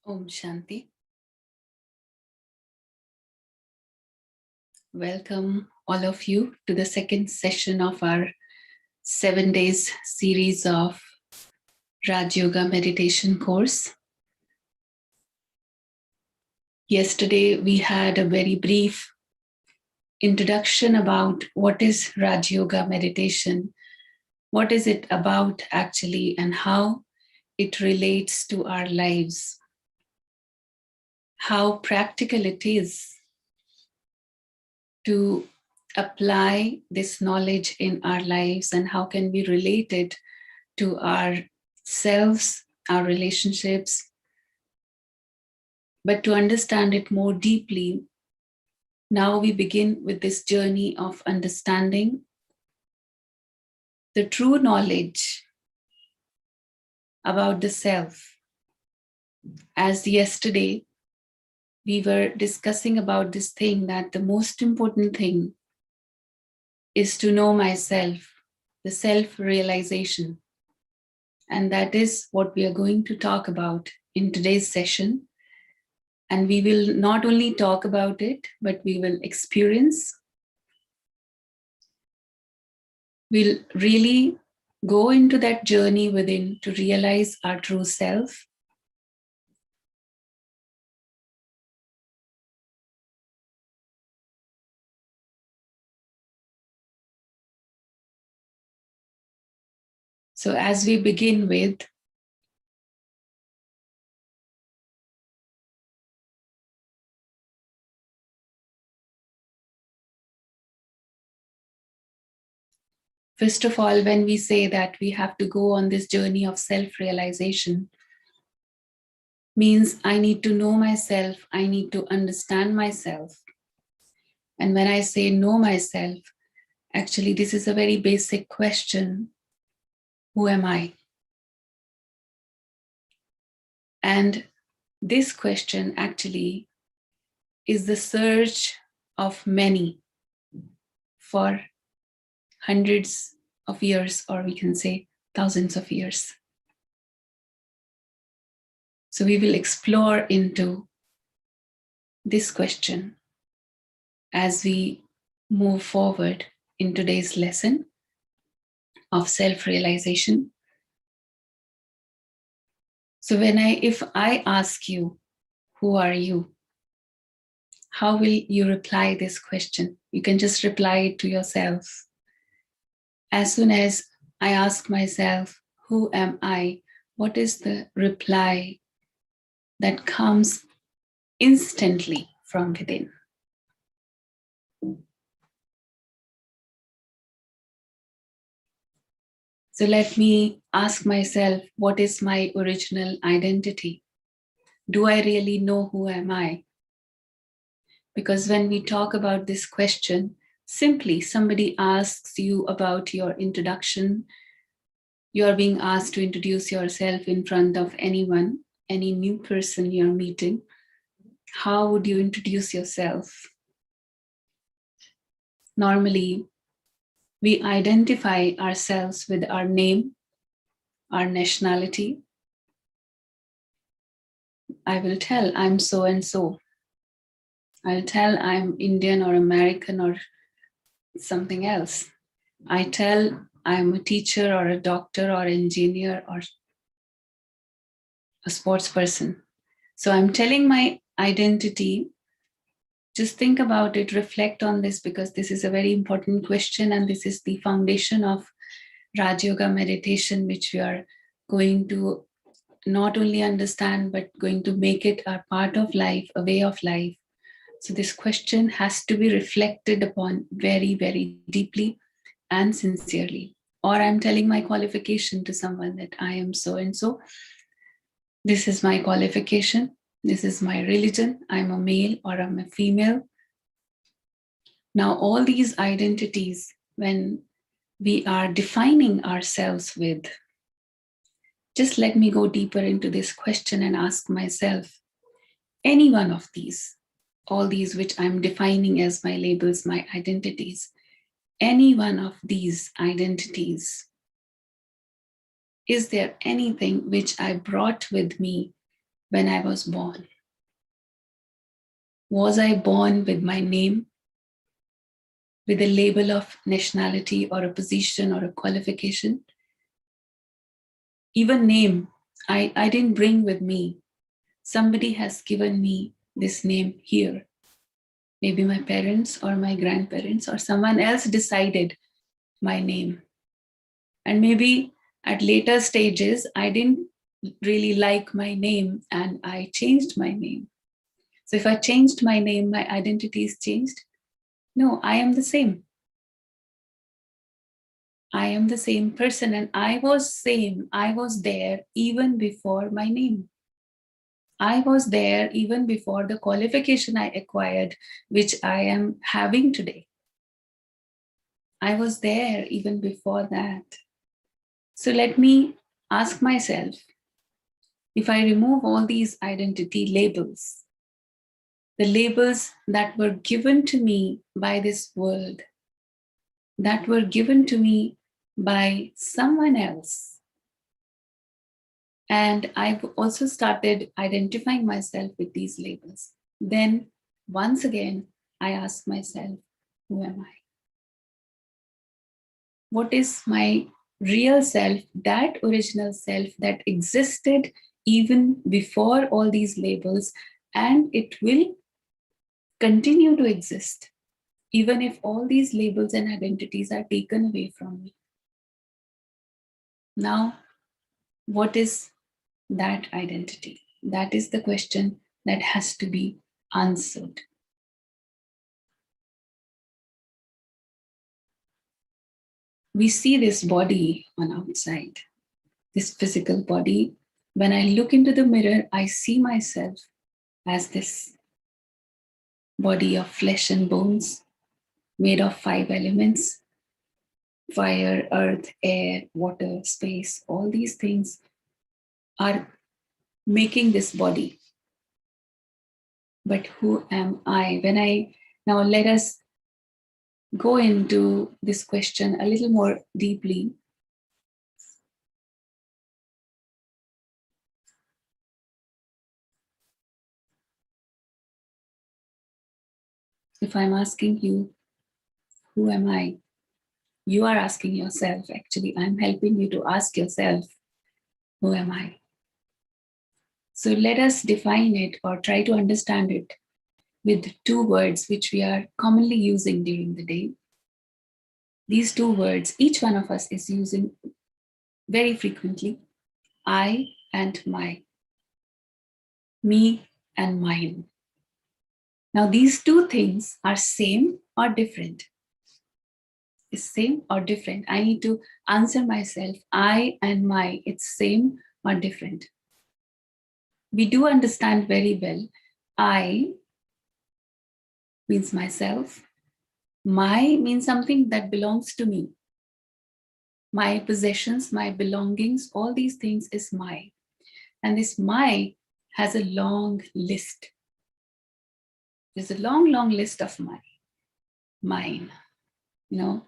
Om Shanti. Welcome all of you to the second session of our 7 days series of Rajyoga meditation course. Yesterday we had a very brief introduction about what is Rajyoga meditation, what is it about actually, and how it relates to our lives, how practical it is to apply this knowledge in our lives, and how can we relate it to ourselves, our relationships. But to understand it more deeply, now we begin with this journey of understanding the true knowledge about the self. As yesterday, we were discussing about this thing that the most important thing is to know myself, the self-realization. And that is what we are going to talk about in today's session. And we will not only talk about it, but we will experience. We'll really go into that journey within to realize our true self. So as we begin with, first of all, when we say that we have to go on this journey of self-realization, means I need to know myself, I need to understand myself. And when I say know myself, actually this is a very basic question. Who am I? And this question actually is the search of many for hundreds of years, or we can say thousands of years. So we will explore into this question as we move forward in today's lesson of self-realization. So if I ask you, who are you? How will you reply this question? You can just reply it to yourself. As soon as I ask myself, who am I? What is the reply that comes instantly from within? So let me ask myself, what is my original identity? Do I really know who am I? Because when we talk about this question, simply somebody asks you about your introduction, you are being asked to introduce yourself in front of anyone, any new person you're meeting. How would you introduce yourself? Normally, we identify ourselves with our name, our nationality. I will tell I'm so and so. I'll tell I'm Indian or American or something else. I tell I'm a teacher or a doctor or engineer or a sports person. So I'm telling my identity. Just think about it, reflect on this, because this is a very important question, and this is the foundation of Rajyoga meditation, which we are going to not only understand, but going to make it a part of life, a way of life. So this question has to be reflected upon very, very deeply and sincerely. Or I'm telling my qualification to someone that I am so and so. This is my qualification. This is my religion. I'm a male or I'm a female. Now, all these identities, when we are defining ourselves with, just let me go deeper into this question and ask myself, any one of these, all these which I'm defining as my labels, my identities, any one of these identities, is there anything which I brought with me when I was born? Was I born with my name, with a label of nationality or a position or a qualification? Even name, I didn't bring with me. Somebody has given me this name here. Maybe my parents or my grandparents or someone else decided my name. And maybe at later stages, I didn't really like my name and I changed my name. So if I changed my name, my identity is changed? No, I am the same. I am the same person, and I was same. I was there even before my name. I was there even before the qualification I acquired, which I am having today. I was there even before that. So let me ask myself, if I remove all these identity labels, the labels that were given to me by this world, that were given to me by someone else, and I've also started identifying myself with these labels, then once again, I ask myself, who am I? What is my real self, that original self that existed even before all these labels, and it will continue to exist even if all these labels and identities are taken away from me. Now, what is that identity? That is the question that has to be answered. We see this body on outside, this physical body. When I look into the mirror, I see myself as this body of flesh and bones made of 5 elements: fire, earth, air, water, space. All these things are making this body. But who am I? Now let us go into this question a little more deeply. If I'm asking you, who am I? You are asking yourself, actually, I'm helping you to ask yourself, who am I? So let us define it or try to understand it with 2 words which we are commonly using during the day. These 2 words, each one of us is using very frequently: I and my, me and mine. Now, these 2 things are same or different? Is same or different? I need to answer myself, I and my, it's same or different? We do understand very well, I means myself, my means something that belongs to me. My possessions, my belongings, all these things is my. And this my has a long list. There's a long, long list of mine. You know,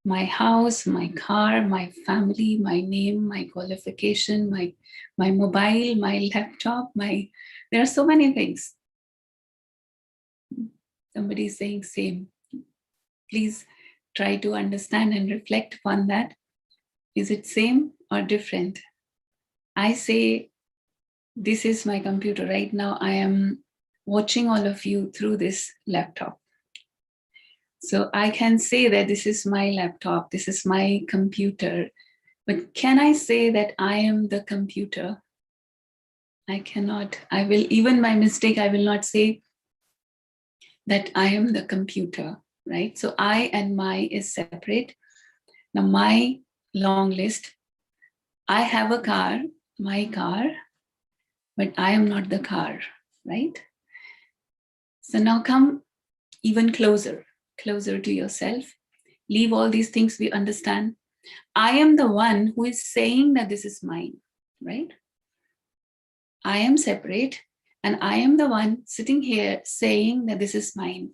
my house, my car, my family, my name, my qualification, my mobile, my laptop, there are so many things. Somebody is saying same. Please try to understand and reflect upon that. Is it same or different? I say, this is my computer. Right now, I am watching all of you through this laptop. So I can say that this is my laptop, this is my computer. But can I say that I am the computer? I cannot. I will, even my mistake, I will not say that I am the computer, right? So I and my is separate. Now my long list, I have a car, my car, but I am not the car, right? So now come even closer to yourself. Leave all these things we understand. I am the one who is saying that this is mine, right? I am separate and I am the one sitting here saying that this is mine.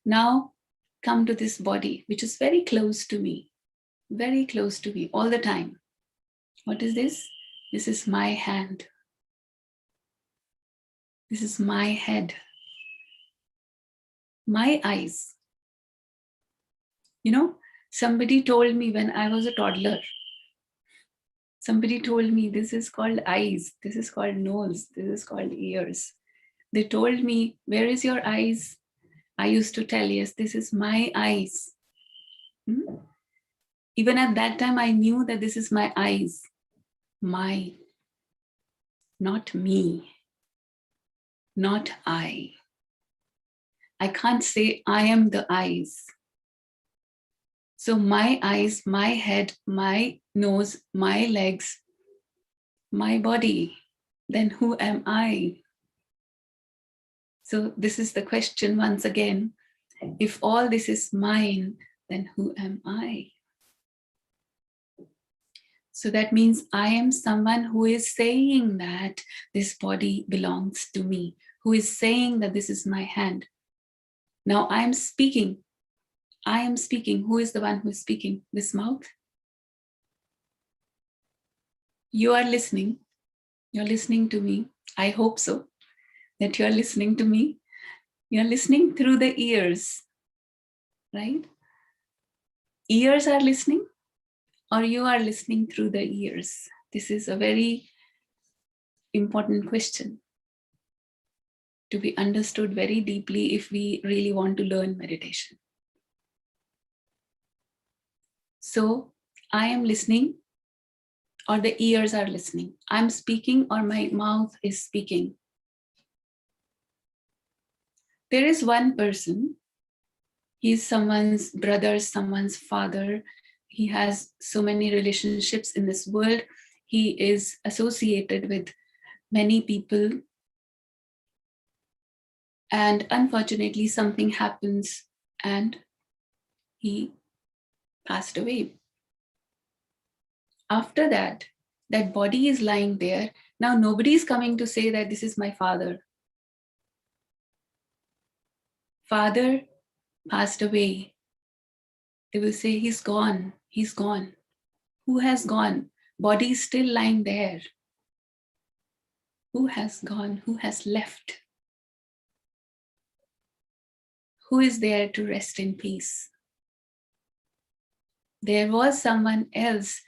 Now come to this body, which is very close to me all the time. What is this? This is my hand. This is my head, my eyes. You know, somebody told me when I was a toddler, somebody told me this is called eyes, this is called nose, this is called ears. They told me, where is your eyes? I used to tell, yes, this is my eyes. Even at that time, I knew that this is my eyes. My, not me, not I. I can't say I am the eyes. So my eyes, my head, my nose, my legs, my body, then who am I? So this is the question once again. If all this is mine, then who am I? So that means I am someone who is saying that this body belongs to me, who is saying that this is my hand. Now I am speaking. I am speaking. Who is the one who is speaking? This mouth? You are listening. You're listening to me. I hope so, that you're listening to me. You're listening through the ears, right? Ears are listening, or you are listening through the ears? This is a very important question to be understood very deeply if we really want to learn meditation. So I am listening, or the ears are listening. I'm speaking, or my mouth is speaking. There is one person, he's someone's brother, someone's father. He has so many relationships in this world. He is associated with many people. And unfortunately, something happens and he passed away. After that, that body is lying there. Now nobody is coming to say that this is my father. Father passed away. They will say, he's gone, he's gone. Who has gone? Body is still lying there. Who has gone? Who has left? Who is there to rest in peace? There was someone else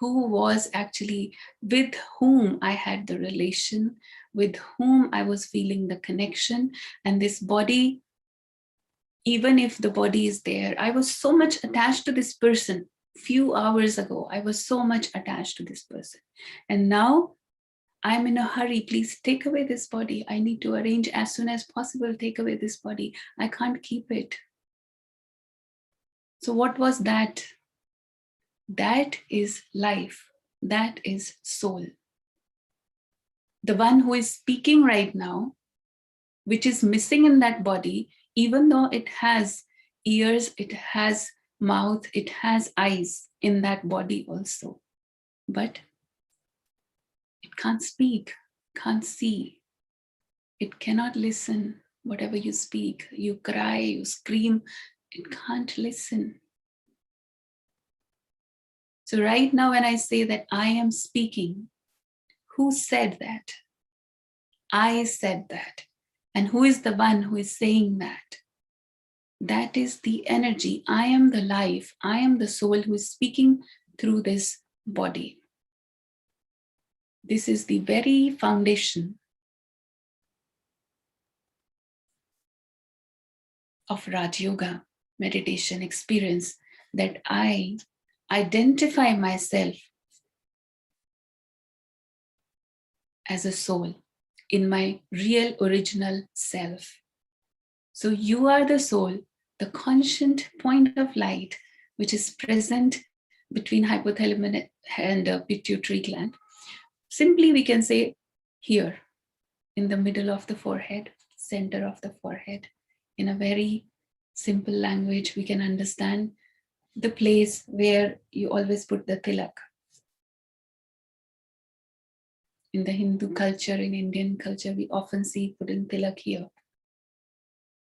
who was actually with whom I had the relation, with whom I was feeling the connection. And this body, even if the body is there, I was so much attached to this person. Few hours ago, I was so much attached to this person. And now I'm in a hurry. Please take away this body. I need to arrange as soon as possible. Take away this body. I can't keep it. So what was that? That is life. That is soul. The one who is speaking right now, which is missing in that body, even though it has ears, it has mouth, it has eyes in that body also. But it can't speak, can't see. It cannot listen. Whatever you speak, you cry, you scream, it can't listen. So right now when I say that I am speaking, who said that? I said that. And who is the one who is saying that? That is the energy. I am the life. I am the soul who is speaking through this body. This is the very foundation of Rajyoga meditation experience, that I identify myself as a soul in my real original self. So you are the soul, the conscient point of light, which is present between hypothalamus and pituitary gland. Simply we can say here, in the middle of the forehead, center of the forehead. In a very simple language, we can understand the place where you always put the tilak. In the Hindu culture, in Indian culture, we often see putting tilak here.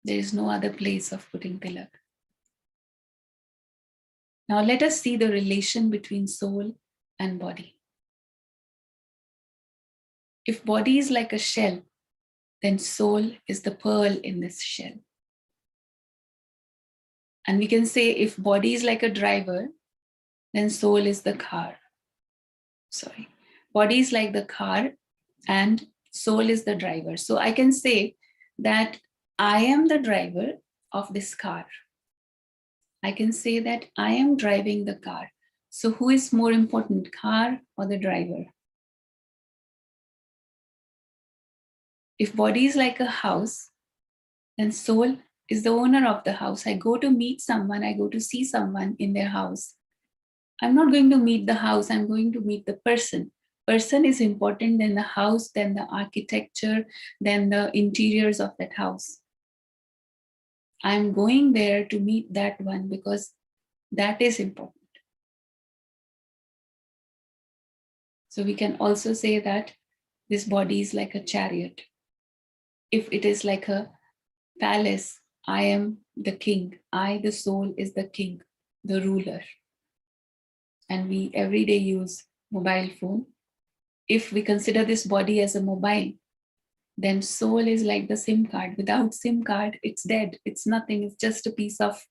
There is no other place of putting tilak. Now let us see the relation between soul and body. If body is like a shell, then soul is the pearl in this shell. And we can say if body is like a driver, then soul is the car. Sorry, body is like the car and soul is the driver. So I can say that I am the driver of this car. I can say that I am driving the car. So who is more important, car or the driver? If body is like a house, then soul is the owner of the house. I go to meet someone, I go to see someone in their house. I'm not going to meet the house, I'm going to meet the person. Person is important, then the house, then the architecture, then the interiors of that house. I'm going there to meet that one because that is important. So we can also say that this body is like a chariot. If it is like a palace, I am the king. I, the soul, is the king, the ruler. And we every day use mobile phone. If we consider this body as a mobile, then soul is like the SIM card. Without SIM card, it's dead. It's nothing. It's just a piece of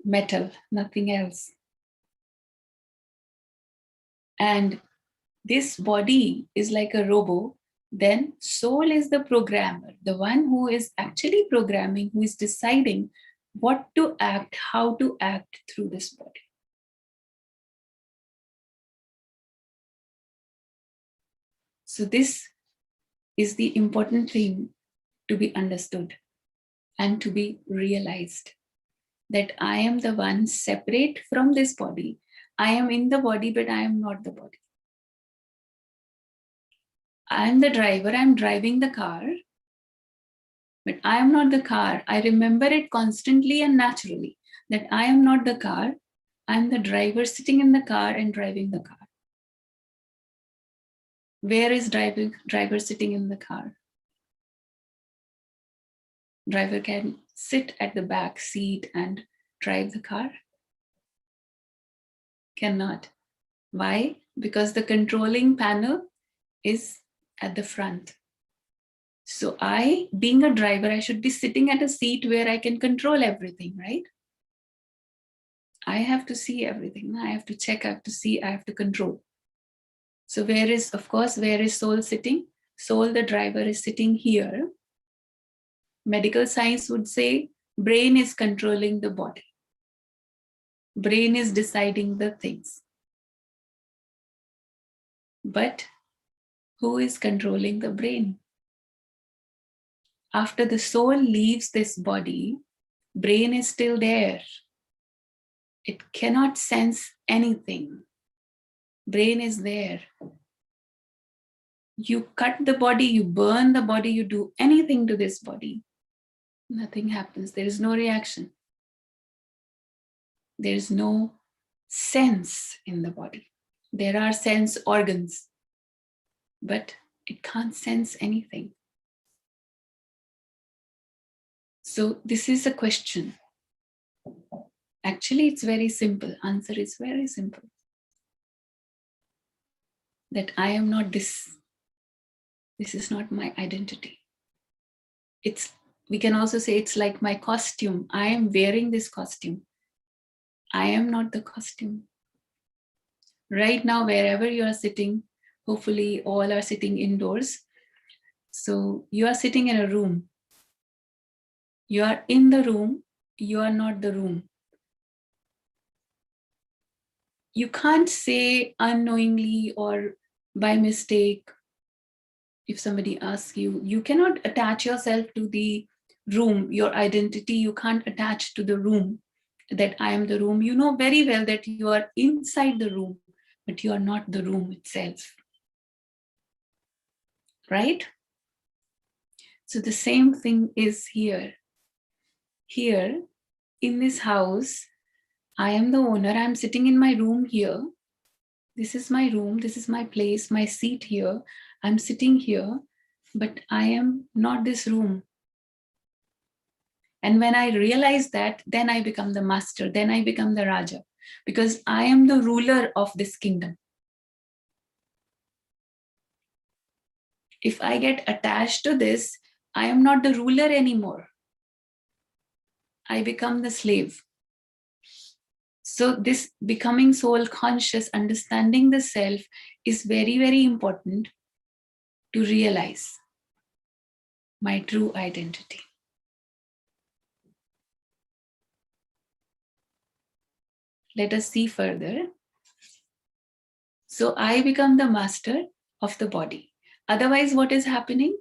metal, nothing else. And this body is like a robo. Then soul is the programmer, the one who is actually programming, who is deciding what to act, how to act through this body. So this is the important thing to be understood and to be realized, that I am the one separate from this body. I am in the body, but I am not the body. I am the driver, I am driving the car, but I am not the car. I remember it constantly and naturally that I am not the car. I am the driver sitting in the car and driving the car. Where is driver sitting in the car? Driver can sit at the back seat and drive the car? Cannot. Why? Because the controlling panel is at the front. So I, being a driver, I should be sitting at a seat where I can control everything, right? I have to see everything. I have to check, I have to see, I have to control. So where is, of course, where is soul sitting? Soul, the driver, is sitting here. Medical science would say brain is controlling the body. Brain is deciding the things. But who is controlling the brain? After the soul leaves this body, brain is still there. It cannot sense anything. Brain is there. You cut the body, you burn the body, you do anything to this body. Nothing happens. There is no reaction. There is no sense in the body. There are sense organs, but it can't sense anything. So this is a question. Actually, it's very simple. Answer is very simple. That I am not this. This is not my identity. We can also say it's like my costume. I am wearing this costume. I am not the costume. Right now, wherever you are sitting, hopefully all are sitting indoors. So you are sitting in a room. You are in the room. You are not the room. You can't say unknowingly or by mistake, if somebody asks you, you cannot attach yourself to the room, your identity, you can't attach to the room, that I am the room. You know very well that you are inside the room, but you are not the room itself. Right? So the same thing is here. Here, in this house, I am the owner. I'm sitting in my room here. This is my room. This is my place, my seat here. I'm sitting here, but I am not this room. And when I realize that, then I become the master. Then I become the Raja, because I am the ruler of this kingdom. If I get attached to this, I am not the ruler anymore. I become the slave. So this becoming soul conscious, understanding the self is very, very important to realize my true identity. Let us see further. So I become the master of the body. Otherwise, what is happening?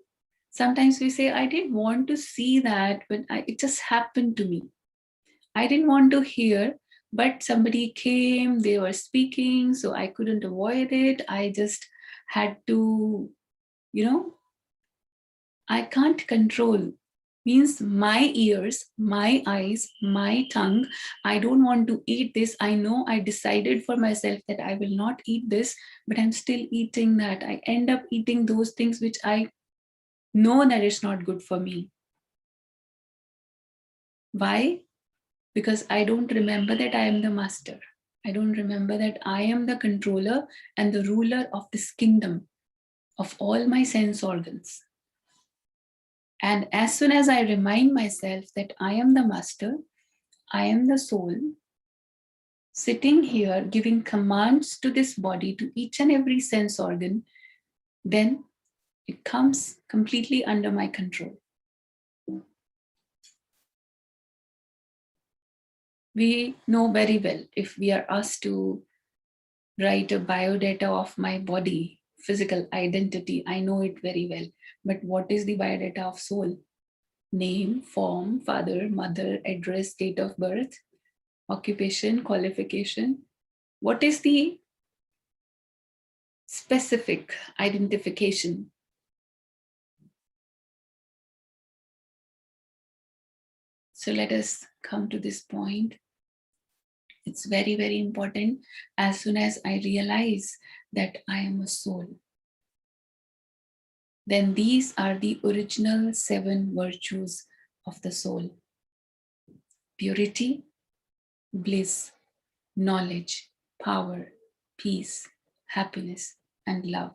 Sometimes we say, I didn't want to see that, but it just happened to me. I didn't want to hear, but somebody came, they were speaking, so I couldn't avoid it. I just had to, I can't control. Means my ears, my eyes, my tongue. I don't want to eat this. I know I decided for myself that I will not eat this, but I'm still eating that. I end up eating those things which I know that it's not good for me. Why? Because I don't remember that I am the master. I don't remember that I am the controller and the ruler of this kingdom of all my sense organs. And as soon as I remind myself that I am the master, I am the soul, sitting here giving commands to this body, to each and every sense organ, then it comes completely under my control. We know very well, if we are asked to write a biodata of my body, physical identity, I know it very well. But what is the biodata of soul? Name, form, father, mother, address, date of birth, occupation, qualification. What is the specific identification? So let us come to this point. It's very, very important. As soon as I realize that I am a soul, then these are the original 7 virtues of the soul: purity, bliss, knowledge, power, peace, happiness, and love.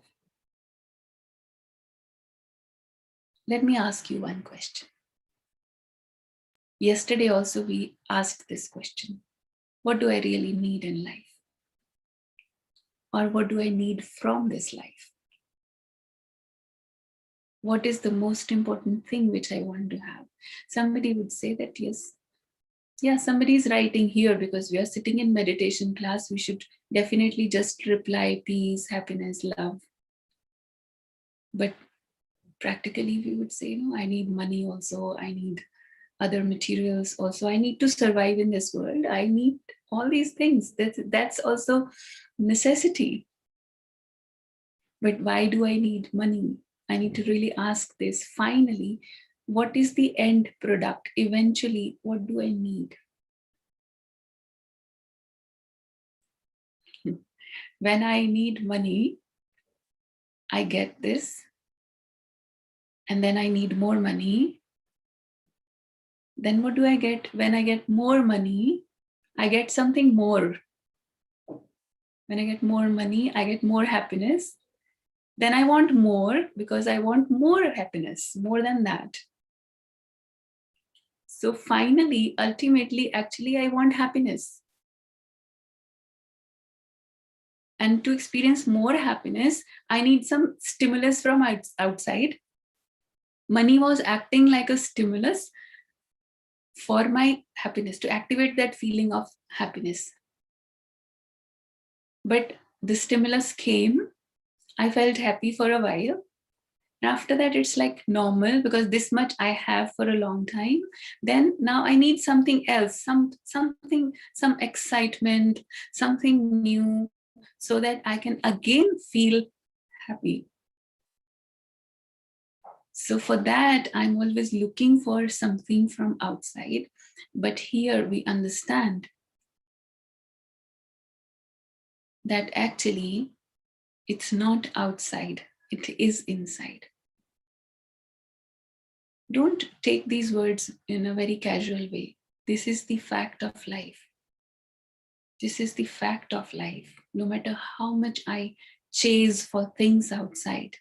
Let me ask you one question. Yesterday also we asked this question. What do I really need in life? Or what do I need from this life? What is the most important thing which I want to have? Somebody would say that, yes, yeah, somebody is writing here because we are sitting in meditation class. We should definitely just reply peace, happiness, love. But practically we would say, no, I need money also. I need other materials also. I need to survive in this world. I need all these things. That's also necessity. But why do I need money? I need to really ask this. Finally, what is the end product? Eventually, what do I need? When I need money, I get this. And then I need more money. Then what do I get? When I get more money, I get something more. When I get more money, I get more happiness. Then I want more because I want more happiness, more than that. So finally, ultimately, actually, I want happiness. And to experience more happiness, I need some stimulus from outside. Money was acting like a stimulus for my happiness, to activate that feeling of happiness. But the stimulus came, I felt happy for a while. And after that, it's like normal because this much I have for a long time. Then now I need something else, some excitement, something new, so that I can again feel happy. So for that, I'm always looking for something from outside. But here we understand that actually it's not outside, it is inside. Don't take these words in a very casual way. This is the fact of life. This is the fact of life. No matter how much I chase for things outside,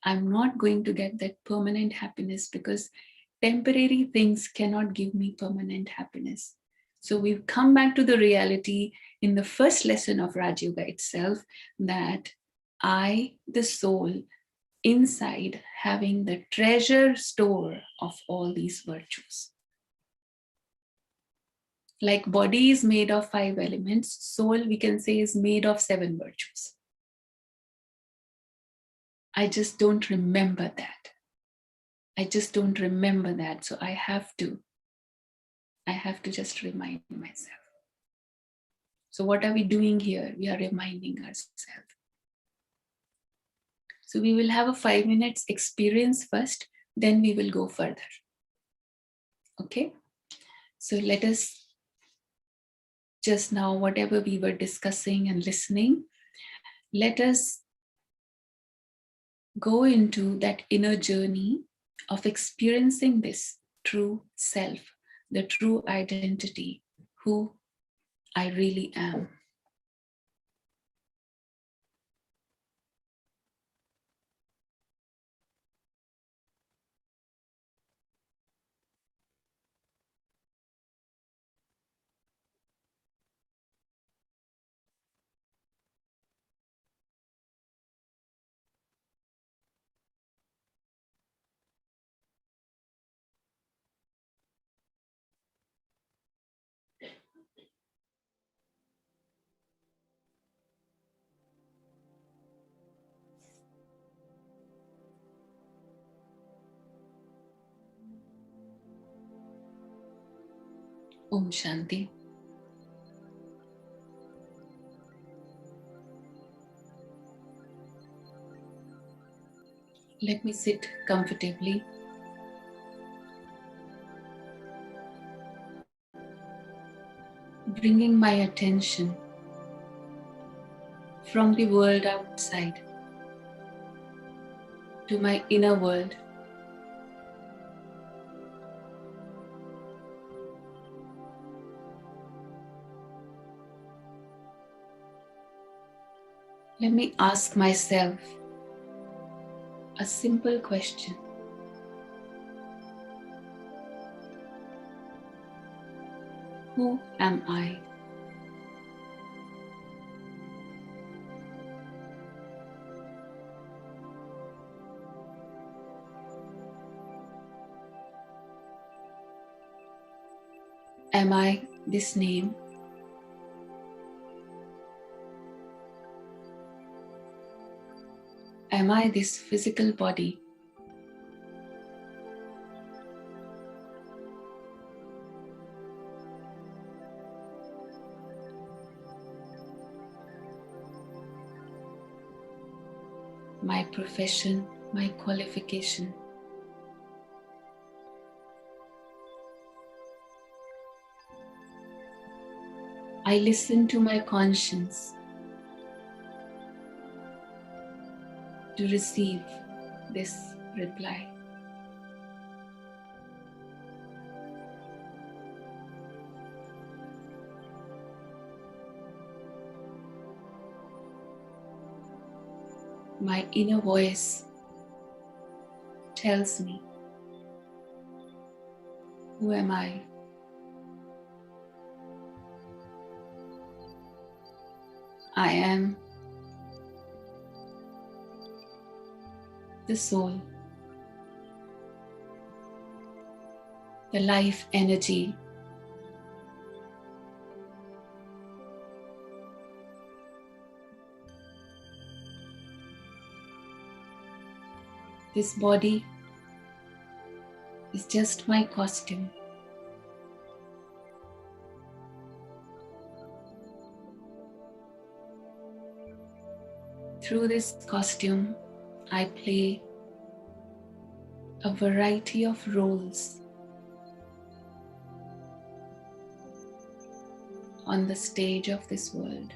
I'm not going to get that permanent happiness because temporary things cannot give me permanent happiness. So we've come back to the reality in the first lesson of Rajyoga itself that I, the soul, inside having the treasure store of all these virtues. Like body is made of 5 elements, soul we can say is made of 7 virtues. I just don't remember that. I just don't remember that. So I have to just remind myself. So what are we doing here? We are reminding ourselves. So we will have a 5 minutes experience first, then we will go further. Okay? So let us just now, whatever we were discussing and listening, let us go into that inner journey of experiencing this true self, the true identity, who I really am. Om Shanti. Let me sit comfortably. Bringing my attention from the world outside to my inner world. Let me ask myself a simple question. Who am I? Am I this name? Am I this physical body? My profession, my qualification. I listen to my conscience to receive this reply. My inner voice tells me, who am I? I am the soul, the life energy. This body is just my costume. Through this costume, I play a variety of roles on the stage of this world.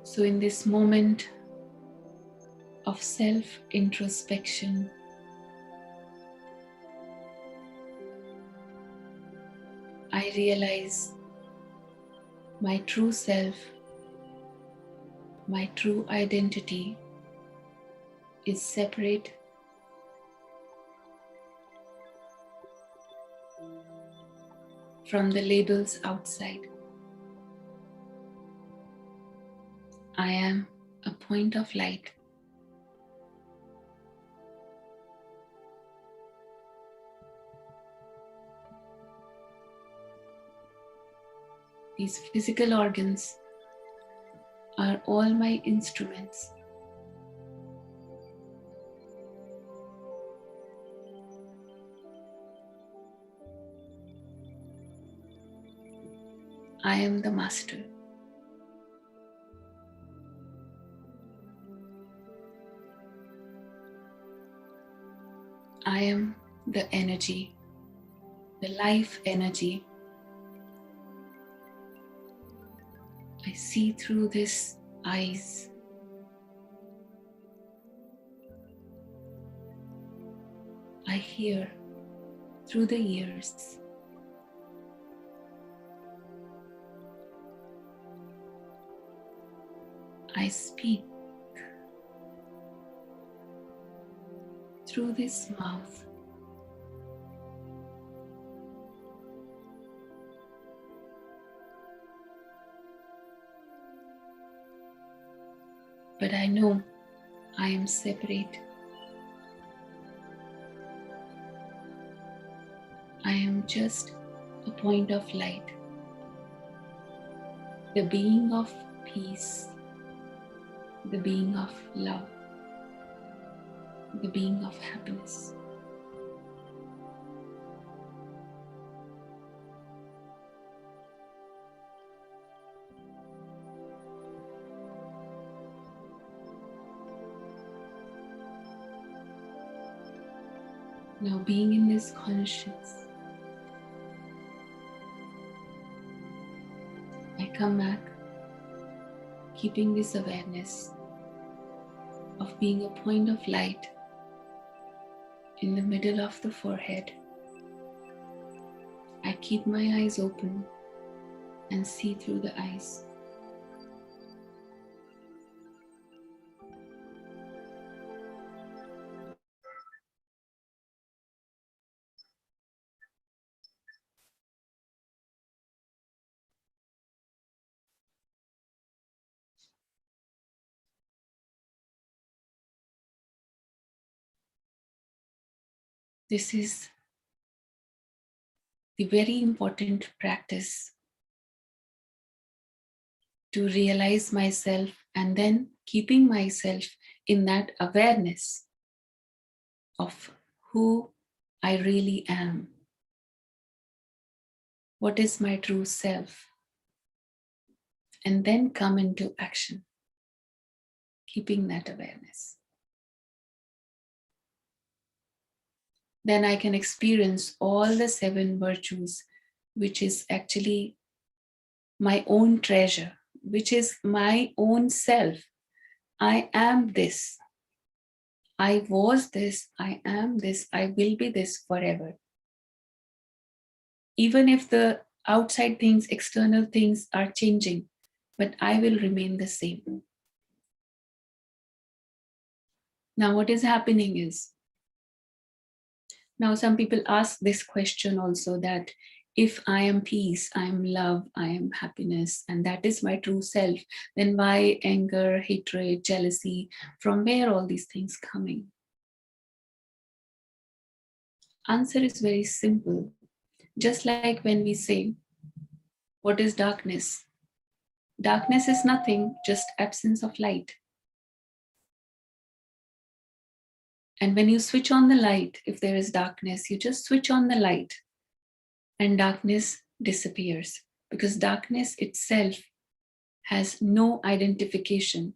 So in this moment of self-introspection, I realize my true self, my true identity is separate from the labels outside. I am a point of light. These physical organs are all my instruments. I am the master. I am the energy, the life energy. I see through these eyes. I hear through the ears. I speak through this mouth. But I know I am separate. I am just a point of light, the being of peace, the being of love, the being of happiness. Now, being in this conscience, I come back, keeping this awareness of being a point of light in the middle of the forehead. I keep my eyes open and see through the eyes. This is the very important practice to realize myself and then keeping myself in that awareness of who I really am. What is my true self? And then come into action, keeping that awareness. Then I can experience all the 7 virtues, which is actually my own treasure, which is my own self. I am this. I was this. I am this. I will be this forever. Even if the outside things, external things are changing, but I will remain the same. Now, what is happening is, now some people ask this question also, that if I am peace, I am love, I am happiness, and that is my true self, then why anger, hatred, jealousy? From where all these things coming? Answer is very simple. Just like when we say, what is darkness? Darkness is nothing, just absence of light. And when you switch on the light, if there is darkness, you just switch on the light and darkness disappears, because darkness itself has no identification.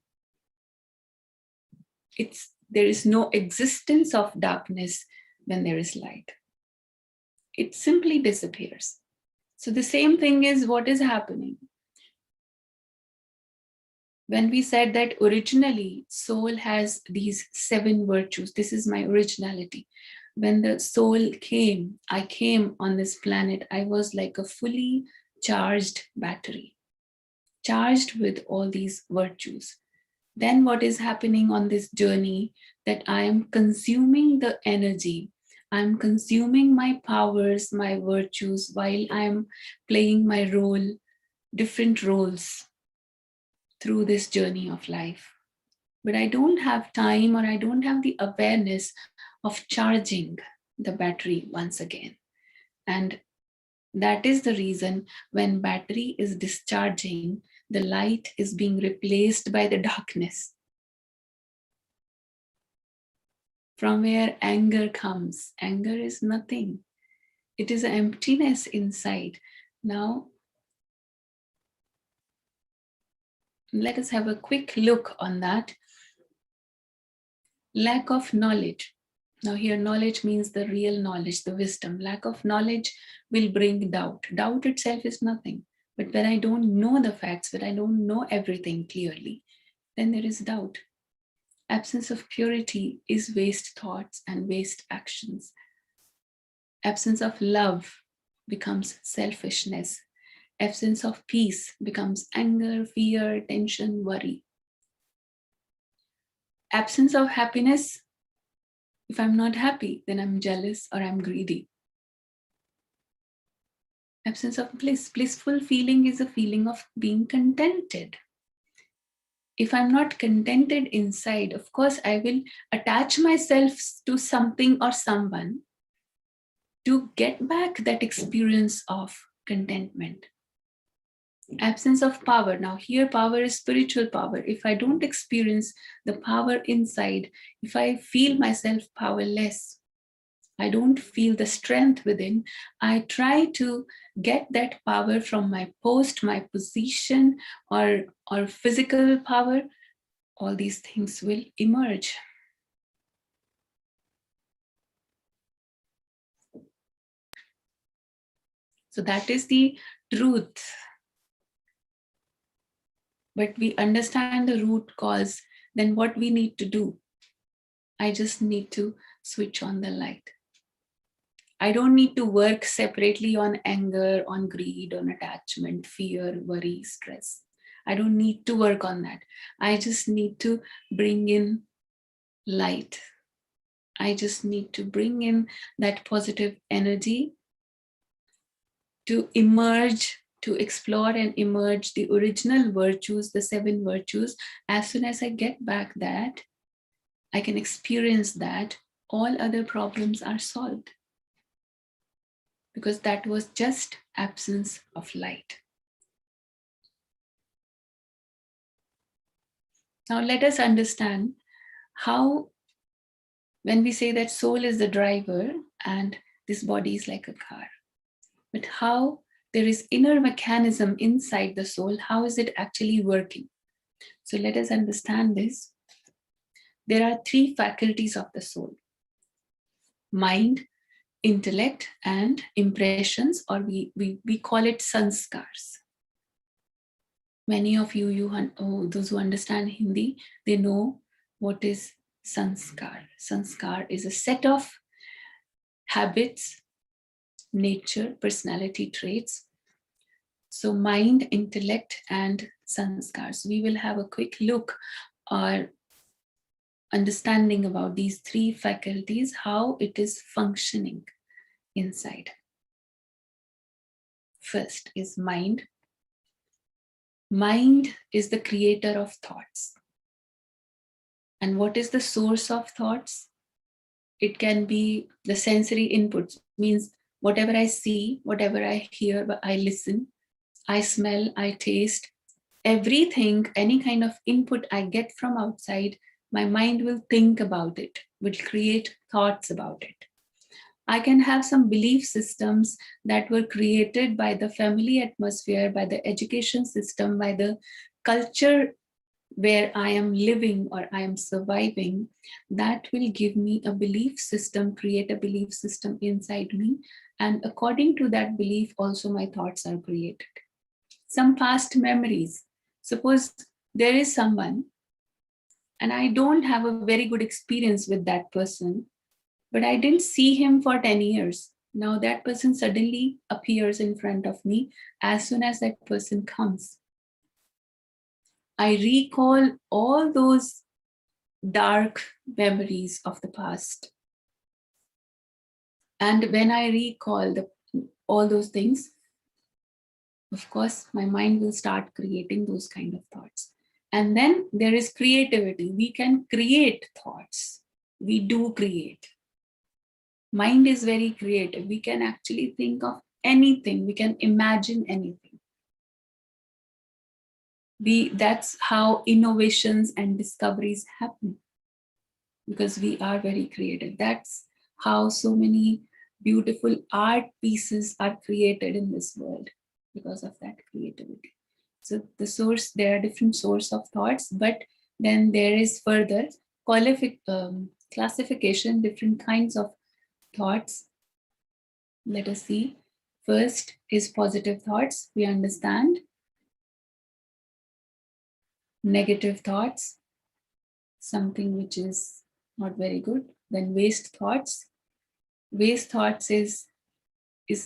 There is no existence of darkness when there is light. It simply disappears. So the same thing is what is happening. when we said that originally soul has these 7 virtues, this is my originality. When the soul came, I came on this planet, I was like a fully charged battery, charged with all these virtues. Then what is happening on this journey, that I am consuming the energy, I'm consuming my powers, my virtues, while I'm playing my role, different roles through this journey of life. But I don't have time, or I don't have the awareness of charging the battery once again. And that is the reason when battery is discharging, the light is being replaced by the darkness. From where anger comes. Anger is nothing. It is an emptiness inside. Now, let us have a quick look on that. Lack of knowledge. Now here, knowledge means the real knowledge, the wisdom. Lack of knowledge will bring doubt. Doubt itself is nothing. But when I don't know the facts, when I don't know everything clearly, then there is doubt. Absence of purity is waste thoughts and waste actions. Absence of love becomes selfishness. Absence of peace becomes anger, fear, tension, worry. Absence of happiness, if I'm not happy, then I'm jealous or I'm greedy. Absence of bliss. Blissful feeling is a feeling of being contented. If I'm not contented inside, of course, I will attach myself to something or someone to get back that experience of contentment. Absence of power. Now here, power is spiritual power. If I don't experience the power inside, if I feel myself powerless, I don't feel the strength within, I try to get that power from my post, my position, or physical power. All these things will emerge. So that is the truth. But we understand the root cause, then what we need to do? I just need to switch on the light. I don't need to work separately on anger, on greed, on attachment, fear, worry, stress. I don't need to work on that. I just need to bring in light. I just need to bring in that positive energy to emerge, to explore and emerge the original virtues, the 7 virtues. As soon as I get back that, I can experience that, all other problems are solved. Because that was just absence of light. Now let us understand how, when we say that soul is the driver and this body is like a car, but how there is inner mechanism inside the soul, how is it actually working? So let us understand this. There are 3 faculties of the soul: mind, intellect, and impressions, or we call it sanskars. Many of you, those who understand Hindi, they know what is sanskar. Sanskar is a set of habits, nature, personality traits. So mind, intellect, and sanskars. We will have a quick look or understanding about these 3 faculties, how it is functioning inside. First is mind. Mind is the creator of thoughts. And what is the source of thoughts? It can be the sensory inputs, means whatever I see, whatever I hear, I listen, I smell, I taste, everything, any kind of input I get from outside, my mind will think about it, will create thoughts about it. I can have some belief systems that were created by the family atmosphere, by the education system, by the culture where I am living or I am surviving. That will give me a belief system, create a belief system inside me. And according to that belief, also my thoughts are created. Some past memories. Suppose there is someone, and I don't have a very good experience with that person, but I didn't see him for 10 years. Now that person suddenly appears in front of me as soon as that person comes. I recall all those dark memories of the past. And when I recall all those things, of course, my mind will start creating those kind of thoughts. And then there is creativity. We can create thoughts. We do create. Mind is very creative. We can actually think of anything. We can imagine anything. That's how innovations and discoveries happen, because we are very creative. That's how so many beautiful art pieces are created in this world, because of that creativity. So there are different source of thoughts, but then there is further classification, different kinds of thoughts. Let us see. First is positive thoughts. We understand. Negative thoughts, something which is not very good. Then waste thoughts. Waste thoughts is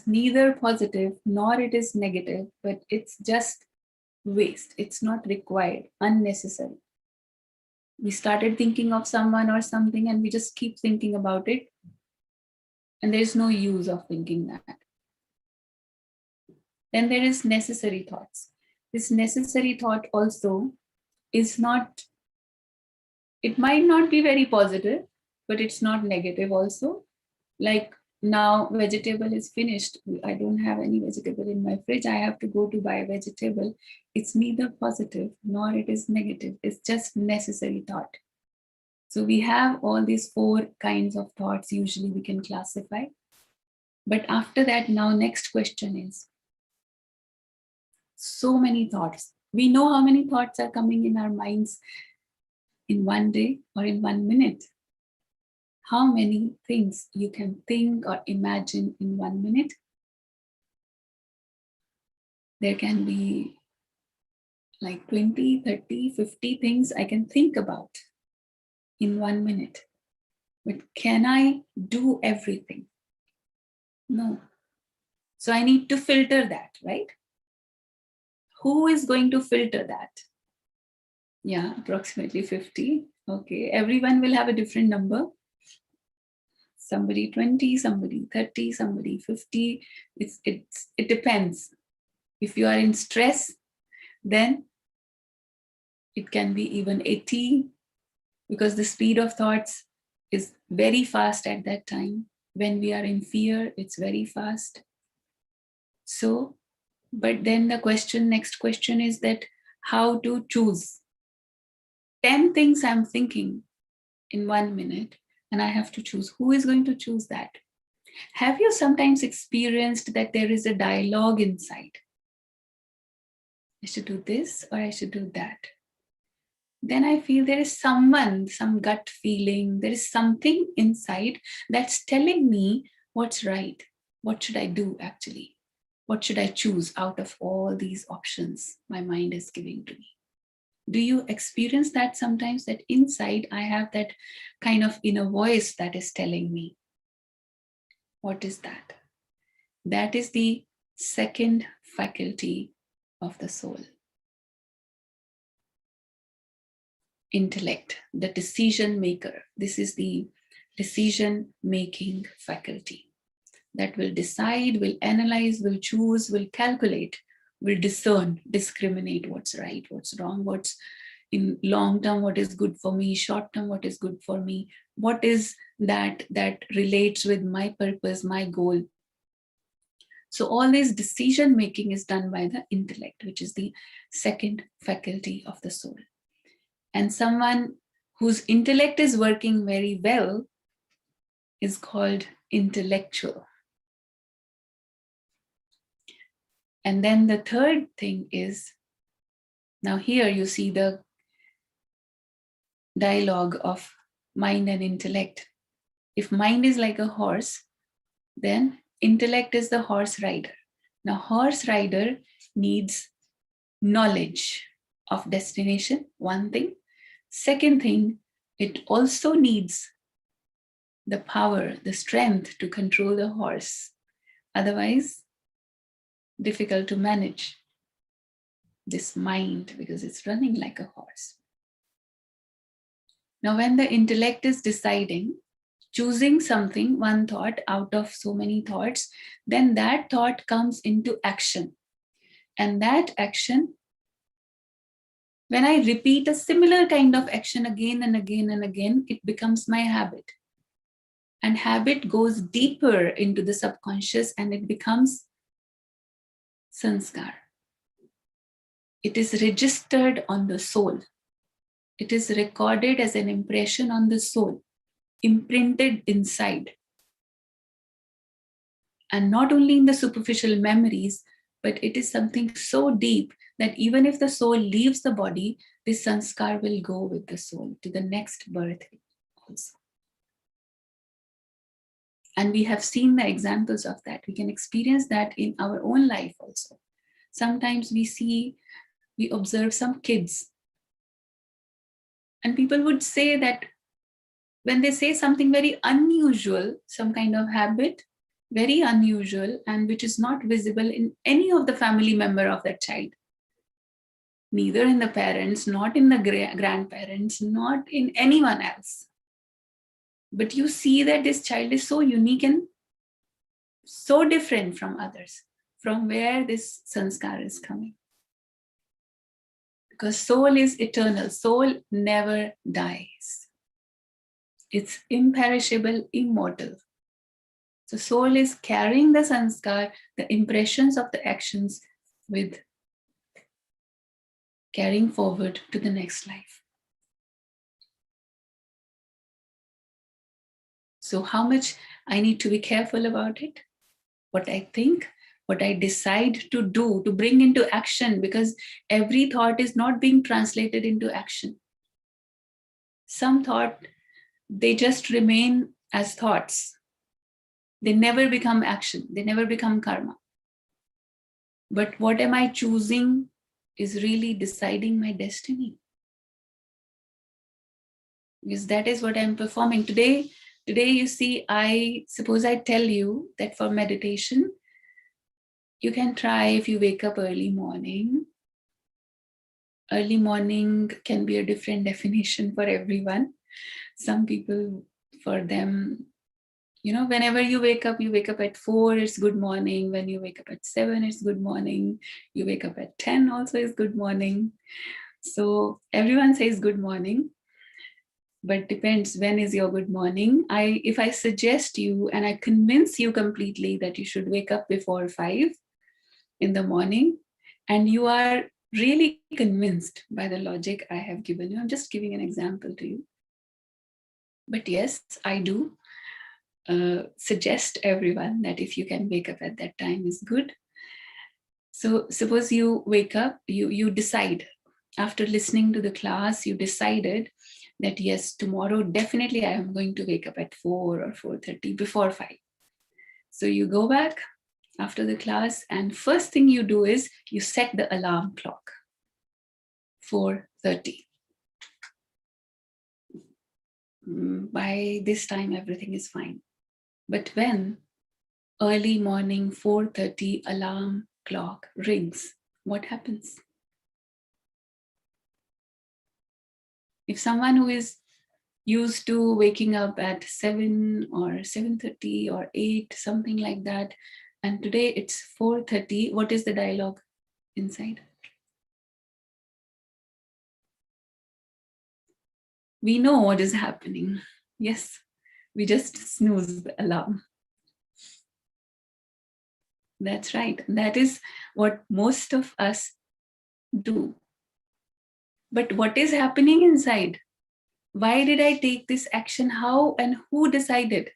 neither positive nor it is negative, but it's just waste. It's not required, unnecessary. We started thinking of someone or something and we just keep thinking about it, and there's no use of thinking that. Then there is necessary thoughts. This necessary thought also is not, it might not be very positive, but it's not negative also. Like, now vegetable is finished. I don't have any vegetable in my fridge. I have to go to buy a vegetable. It's neither positive nor it is negative. It's just necessary thought. So we have all these 4 kinds of thoughts usually we can classify. But after that, now next question is, so many thoughts. We know how many thoughts are coming in our minds in one day or in 1 minute. How many things you can think or imagine in 1 minute? There can be like 20, 30, 50 things I can think about in 1 minute. But can I do everything? No. So I need to filter that, right? Who is going to filter that? Yeah, approximately 50. Okay, everyone will have a different number. Somebody 20, somebody 30, somebody 50. It depends. If you are in stress, then it can be even 80, because the speed of thoughts is very fast at that time. When we are in fear, it's very fast. So, but then the next question is that how to choose. 10 things I'm thinking in 1 minute, and I have to choose. Who is going to choose that? Have you sometimes experienced that there is a dialogue inside? I should do this or I should do that. Then I feel there is some gut feeling, there is something inside that's telling me what's right. What should I do actually? What should I choose out of all these options my mind is giving to me? Do you experience that sometimes, that inside I have that kind of inner voice that is telling me? What is that? That is the second faculty of the soul. Intellect, the decision maker. This is the decision making faculty that will decide, will analyze, will choose, will calculate, will discern, discriminate what's right, what's wrong, what's in long term, what is good for me, short term, what is good for me, what is that relates with my purpose, my goal. So all this decision making is done by the intellect, which is the second faculty of the soul. And someone whose intellect is working very well is called intellectual. And then the third thing is, now here you see the dialogue of mind and intellect. If mind is like a horse, then intellect is the horse rider. Now, horse rider needs knowledge. of destination, one thing. Second thing, it also needs the power, the strength to control the horse. Otherwise, difficult to manage this mind because it's running like a horse. Now, when the intellect is deciding, choosing something, one thought out of so many thoughts, then that thought comes into action. And that action, when I repeat a similar kind of action again and again and again, it becomes my habit. And habit goes deeper into the subconscious and it becomes sanskar. It is registered on the soul. It is recorded as an impression on the soul, imprinted inside. And not only in the superficial memories, but it is something so deep that even if the soul leaves the body, this sanskar will go with the soul to the next birth also. And we have seen the examples of that. We can experience that in our own life also. Sometimes we observe some kids. And people would say that when they say something very unusual, some kind of habit, very unusual, and which is not visible in any of the family member of that child, neither in the parents, not in the grandparents, not in anyone else. But you see that this child is so unique and so different from others, from where this sanskar is coming. Because soul is eternal, soul never dies. It's imperishable, immortal. So soul is carrying the sanskar, the impressions of the actions with carrying forward to the next life. So how much I need to be careful about it? What I think, what I decide to do, to bring into action, because every thought is not being translated into action. Some thought, they just remain as thoughts. They never become action. They never become karma. But what am I choosing is really deciding my destiny. Because that is what I'm performing. Today, you see, I suppose I tell you that for meditation, you can try if you wake up early morning. Early morning can be a different definition for everyone. Some people, for them, whenever you wake up at 4, it's good morning. When you wake up at 7, it's good morning. You wake up at 10 also is good morning. So everyone says good morning, but depends when is your good morning. If I suggest you and I convince you completely that you should wake up before 5 in the morning, and you are really convinced by the logic I have given you, I'm just giving an example to you. But yes, I do suggest everyone that if you can wake up at that time is good. So suppose you wake up, you decide, after listening to the class, you decided that yes, tomorrow definitely I am going to wake up at 4 or 4:30 before 5. So you go back after the class and first thing you do is you set the alarm clock, 4:30. By this time, everything is fine. But when early morning 4:30 alarm clock rings, what happens? If someone who is used to waking up at 7 or 7:30 or 8, something like that, and today it's 4:30, what is the dialogue inside? We know what is happening. Yes, we just snooze the alarm. That's right. That is what most of us do. But what is happening inside? Why did I take this action? How and who decided?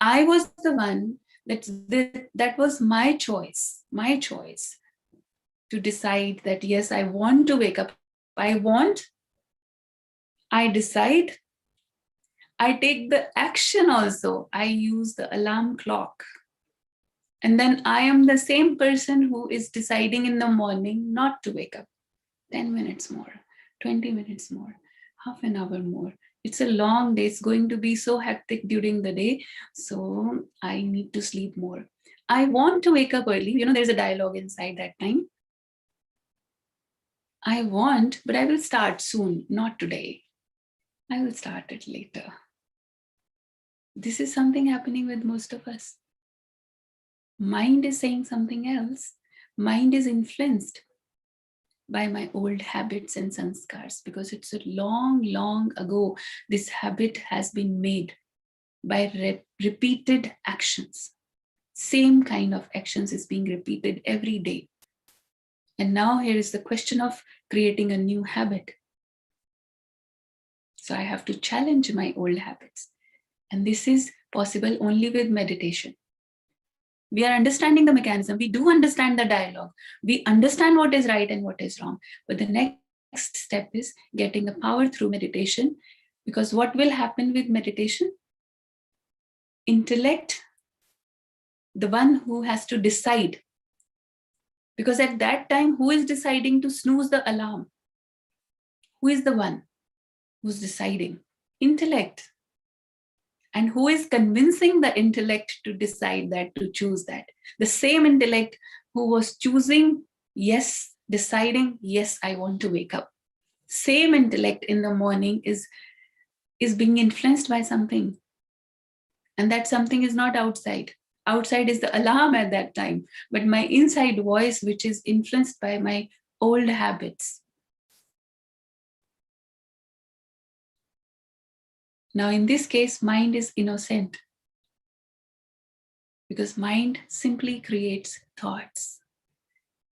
I was the one that was my choice to decide that yes, I want to wake up. I decide, I take the action also. I use the alarm clock. And then I am the same person who is deciding in the morning not to wake up. 10 minutes more, 20 minutes more, half an hour more. It's a long day. It's going to be so hectic during the day. So I need to sleep more. I want to wake up early. There's a dialogue inside that time. I want, but I will start soon, not today. I will start it later. This is something happening with most of us. Mind is saying something else. Mind is influenced by my old habits and sanskars, because it's a long ago this habit has been made by repeated actions. Same kind of actions is being repeated every day. And now here is the question of creating a new habit. So I have to challenge my old habits. And this is possible only with meditation. We are understanding the mechanism. We do understand the dialogue. We understand what is right and what is wrong. But the next step is getting the power through meditation. Because what will happen with meditation? Intellect, the one who has to decide. Because at that time, who is deciding to snooze the alarm? Who is the one who's deciding? Intellect. And who is convincing the intellect to decide that, to choose that? The same intellect who was choosing, yes, deciding, yes, I want to wake up. Same intellect in the morning is being influenced by something. And that something is not outside. Outside is the alarm at that time, but my inside voice, which is influenced by my old habits. Now, in this case, mind is innocent, because mind simply creates thoughts.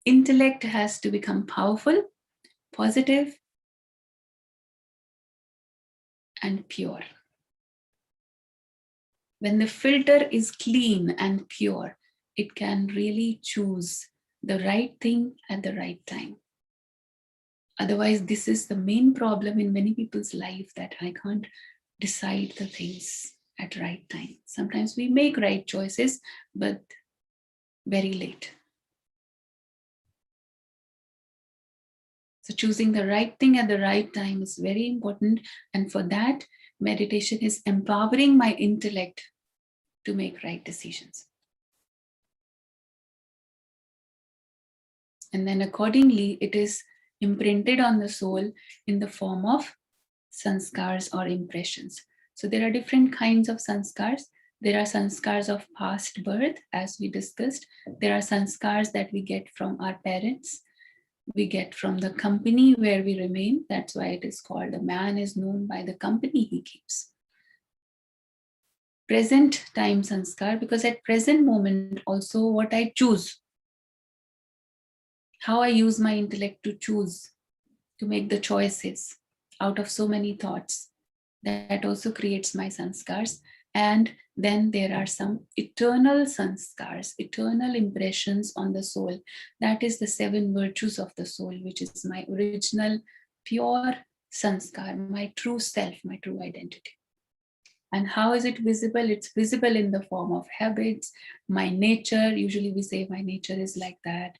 Intellect has to become powerful, positive, and pure. When the filter is clean and pure, it can really choose the right thing at the right time. Otherwise, this is the main problem in many people's life, that I can't decide the things at right time. Sometimes we make right choices, but very late. So choosing the right thing at the right time is very important. And for that, meditation is empowering my intellect to make right decisions. And then accordingly, it is imprinted on the soul in the form of sanskars or impressions. So there are different kinds of sanskars. There are sanskars of past birth, as we discussed. There are sanskars that we get from our parents. We get from the company where we remain. That's why it is called, a man is known by the company he keeps. Present time sanskar, because at present moment also what I choose, how I use my intellect to choose, to make the choices out of so many thoughts, that also creates my sanskars. And then there are some eternal sanskars, eternal impressions on the soul. That is the 7 virtues of the soul, which is my original pure sanskar, my true self, my true identity. And how is it visible? It's visible in the form of habits, my nature. Usually we say my nature is like that.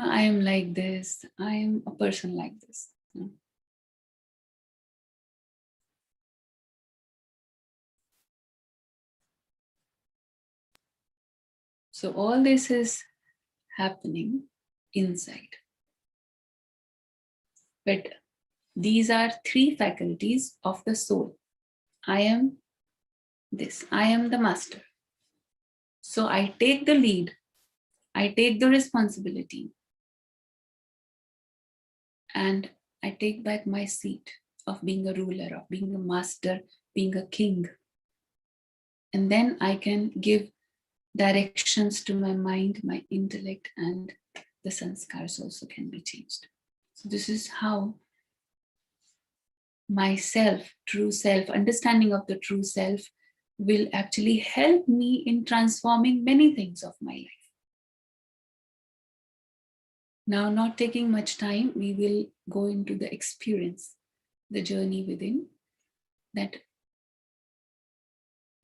I am like this. I am a person like this. So all this is happening inside. But these are 3 faculties of the soul. I am this. I am the master. So I take the lead. I take the responsibility. And I take back my seat of being a ruler, of being a master, being a king. And then I can give directions to my mind, my intellect, and the sanskars also can be changed. So this is how myself, true self, understanding of the true self will actually help me in transforming many things of my life. Now, not taking much time, we will go into the experience, the journey within, that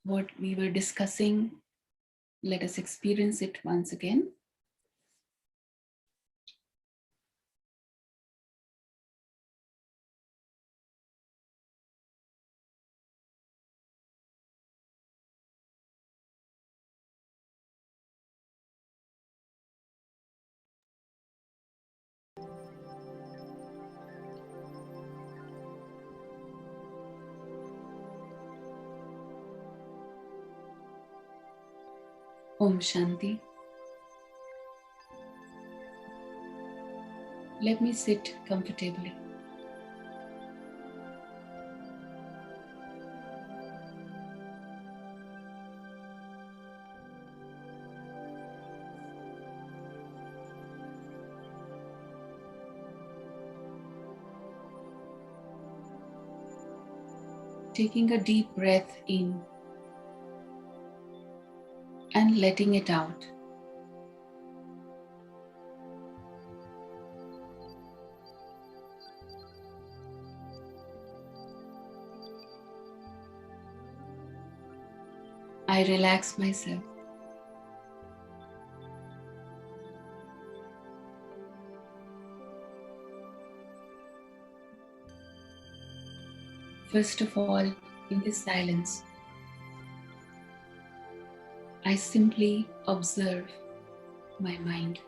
what we were discussing. Let us experience it once again. Om Shanti. Let me sit comfortably. Taking a deep breath in and letting it out. I relax myself. First of all, in this silence, I simply observe my mind.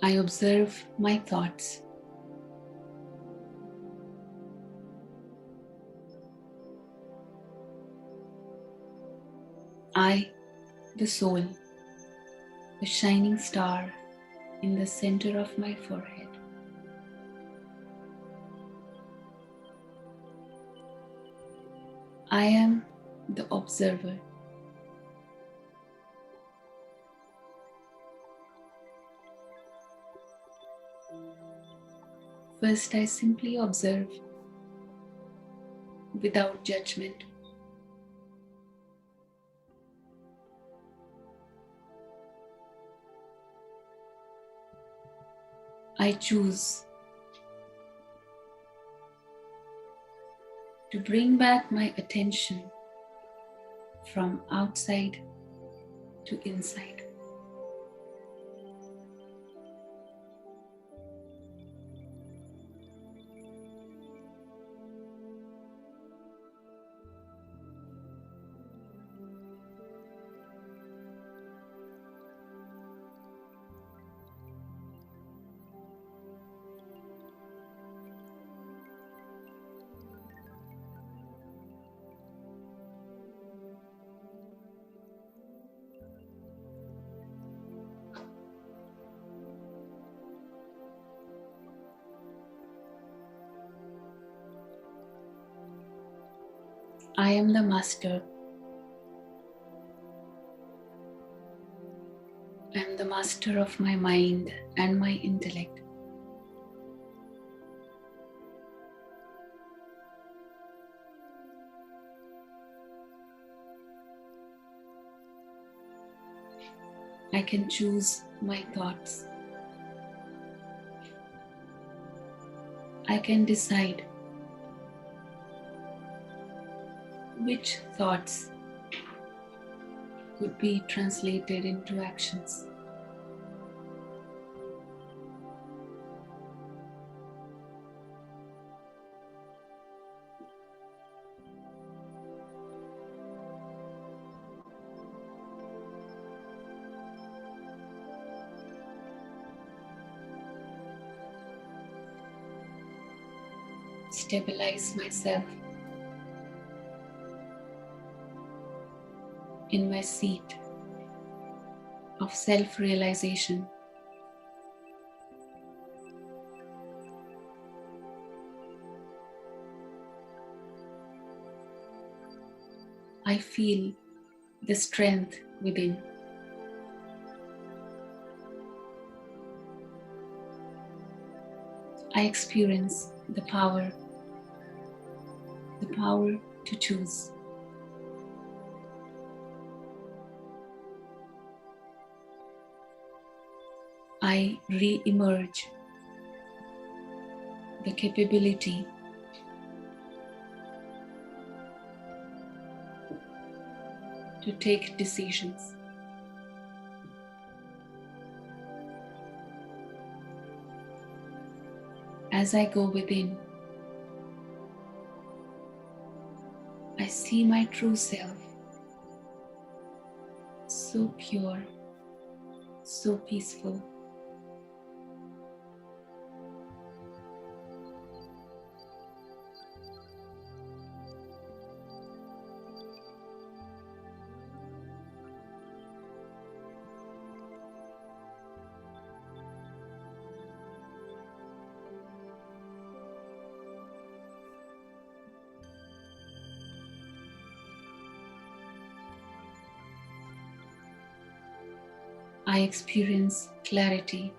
I observe my thoughts. I, the soul, the shining star in the center of my forehead. I am the observer. First, I simply observe without judgment. I choose to bring back my attention from outside to inside. I am the master. I am the master of my mind and my intellect. I can choose my thoughts. I can decide which thoughts could be translated into actions. Stabilize myself in my seat of self-realization. I feel the strength within. I experience the power to choose. I re-emerge the capability to take decisions. As I go within, I see my true self, so pure, so peaceful. I experience clarity,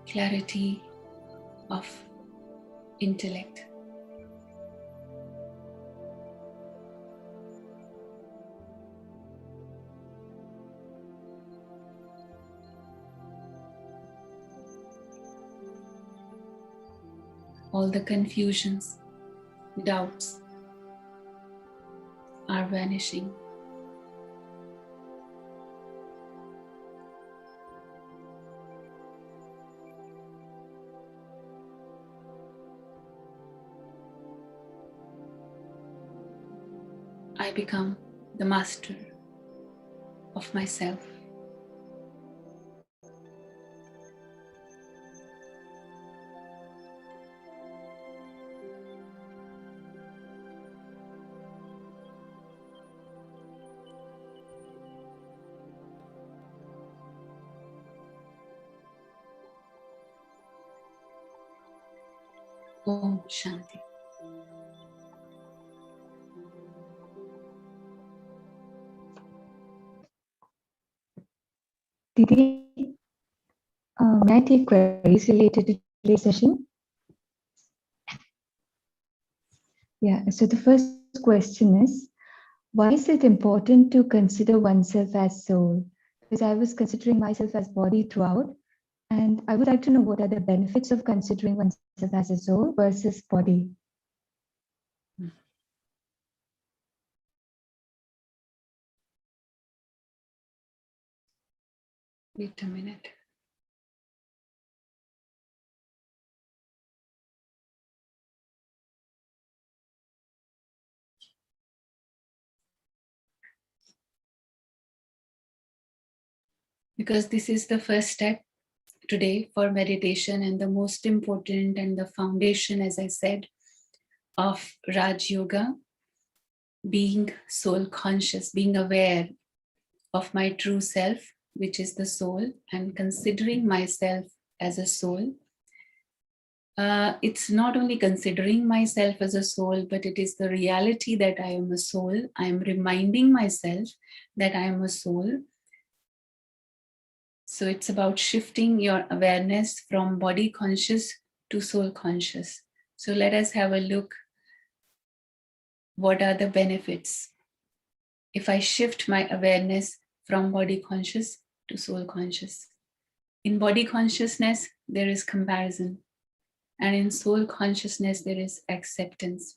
clarity of intellect. All the confusions, doubts are vanishing. I become the master of myself. Om Shanti. Didi, may I take queries related to today's session? Yeah, so the first question is, why is it important to consider oneself as soul? Because I was considering myself as body throughout, and I would like to know what are the benefits of considering oneself as a soul versus body. Wait a minute. Because this is the first step today for meditation, and the most important and the foundation, as I said, of Rajyoga, being soul conscious, being aware of my true self, which is the soul, and considering myself as a soul. It's not only considering myself as a soul, but it is the reality that I am a soul. I am reminding myself that I am a soul. So it's about shifting your awareness from body conscious to soul conscious. So let us have a look. What are the benefits if I shift my awareness from body conscious to soul conscious? In body consciousness, there is comparison. And in soul consciousness, there is acceptance.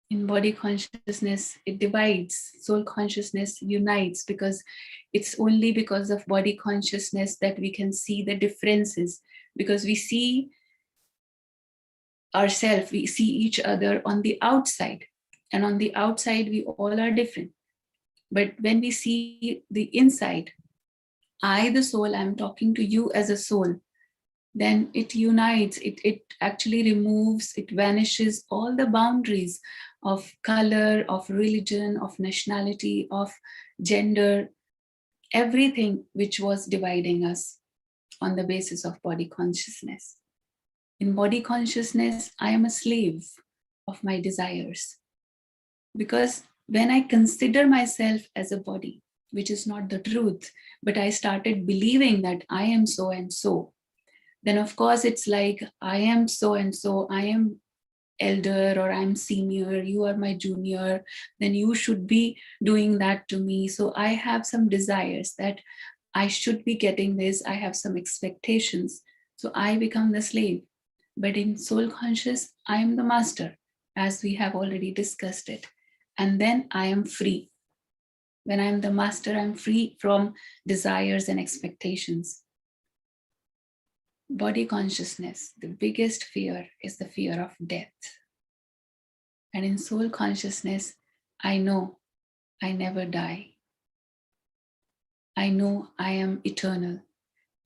In body consciousness, it divides. Soul consciousness unites, because it's only because of body consciousness that we can see the differences, because we see ourselves, we see each other on the outside. And on the outside, we all are different. But when we see the inside, I, the soul, I'm talking to you as a soul, then it unites, it actually removes, it vanishes all the boundaries of color, of religion, of nationality, of gender, everything which was dividing us on the basis of body consciousness. In body consciousness, I am a slave of my desires. Because when I consider myself as a body, which is not the truth, but I started believing that I am so and so, then of course it's like, I am so and so, I am elder or I'm senior, you are my junior, then you should be doing that to me. So I have some desires that I should be getting this, I have some expectations. So I become the slave. But in soul conscious, I am the master, as we have already discussed it. And then I am free. When I'm the master, I'm free from desires and expectations. Body consciousness, the biggest fear is the fear of death. And in soul consciousness, I know I never die. I know I am eternal.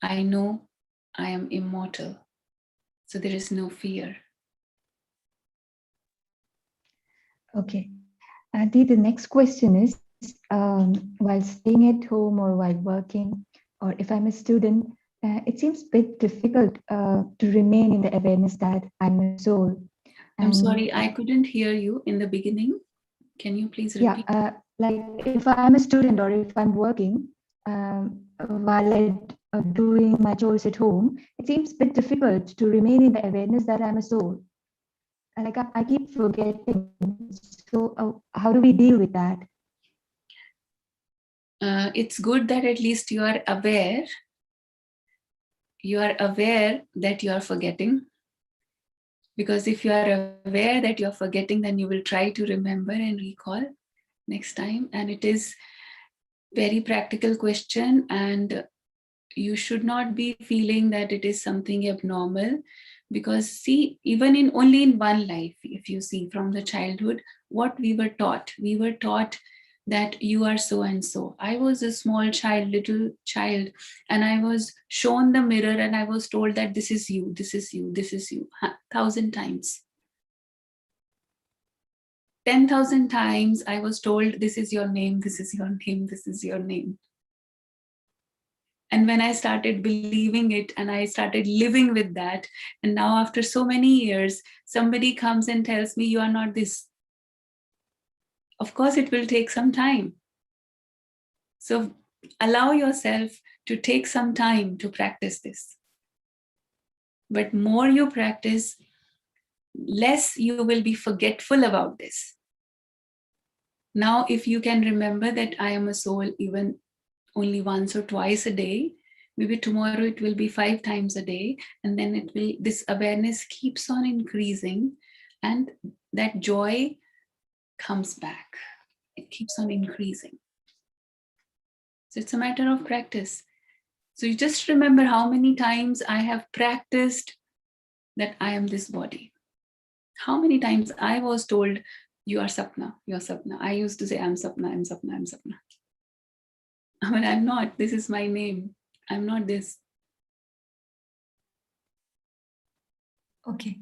I know I am immortal. So there is no fear. Okay. The next question is, while staying at home or while working, or if I'm a student, it seems a bit difficult to remain in the awareness that I'm a soul. I'm sorry, I couldn't hear you in the beginning. Can you please repeat? Yeah, like if I'm a student or if I'm working, while doing my chores at home, it seems a bit difficult to remain in the awareness that I'm a soul. Like I keep forgetting. So how do we deal with that? It's good that at least you are aware. You are aware that you are forgetting. Because if you are aware that you're forgetting, then you will try to remember and recall next time. And it is very practical question, and you should not be feeling that it is something abnormal, because see, even in only in one life, if you see from the childhood, what we were taught that you are so and so. I was a small child, little child, and I was shown the mirror and I was told that this is you, this is you, this is you, 1,000 times. 10,000 times I was told, this is your name, this is your name, this is your name. And when I started believing it and I started living with that, and now after so many years, somebody comes and tells me, you are not this. Of course, it will take some time. So allow yourself to take some time to practice this. But more you practice, less you will be forgetful about this. Now, if you can remember that I am a soul even only once or twice a day, maybe tomorrow it will be 5 times a day, and then it will, this awareness keeps on increasing, and that joy comes back. It keeps on increasing. So it's a matter of practice. So you just remember how many times I have practiced that I am this body. How many times I was told, you are Sapna, you are Sapna. I used to say, I'm Sapna, I'm Sapna, I'm Sapna. I mean, I'm not. This is my name. I'm not this. Okay.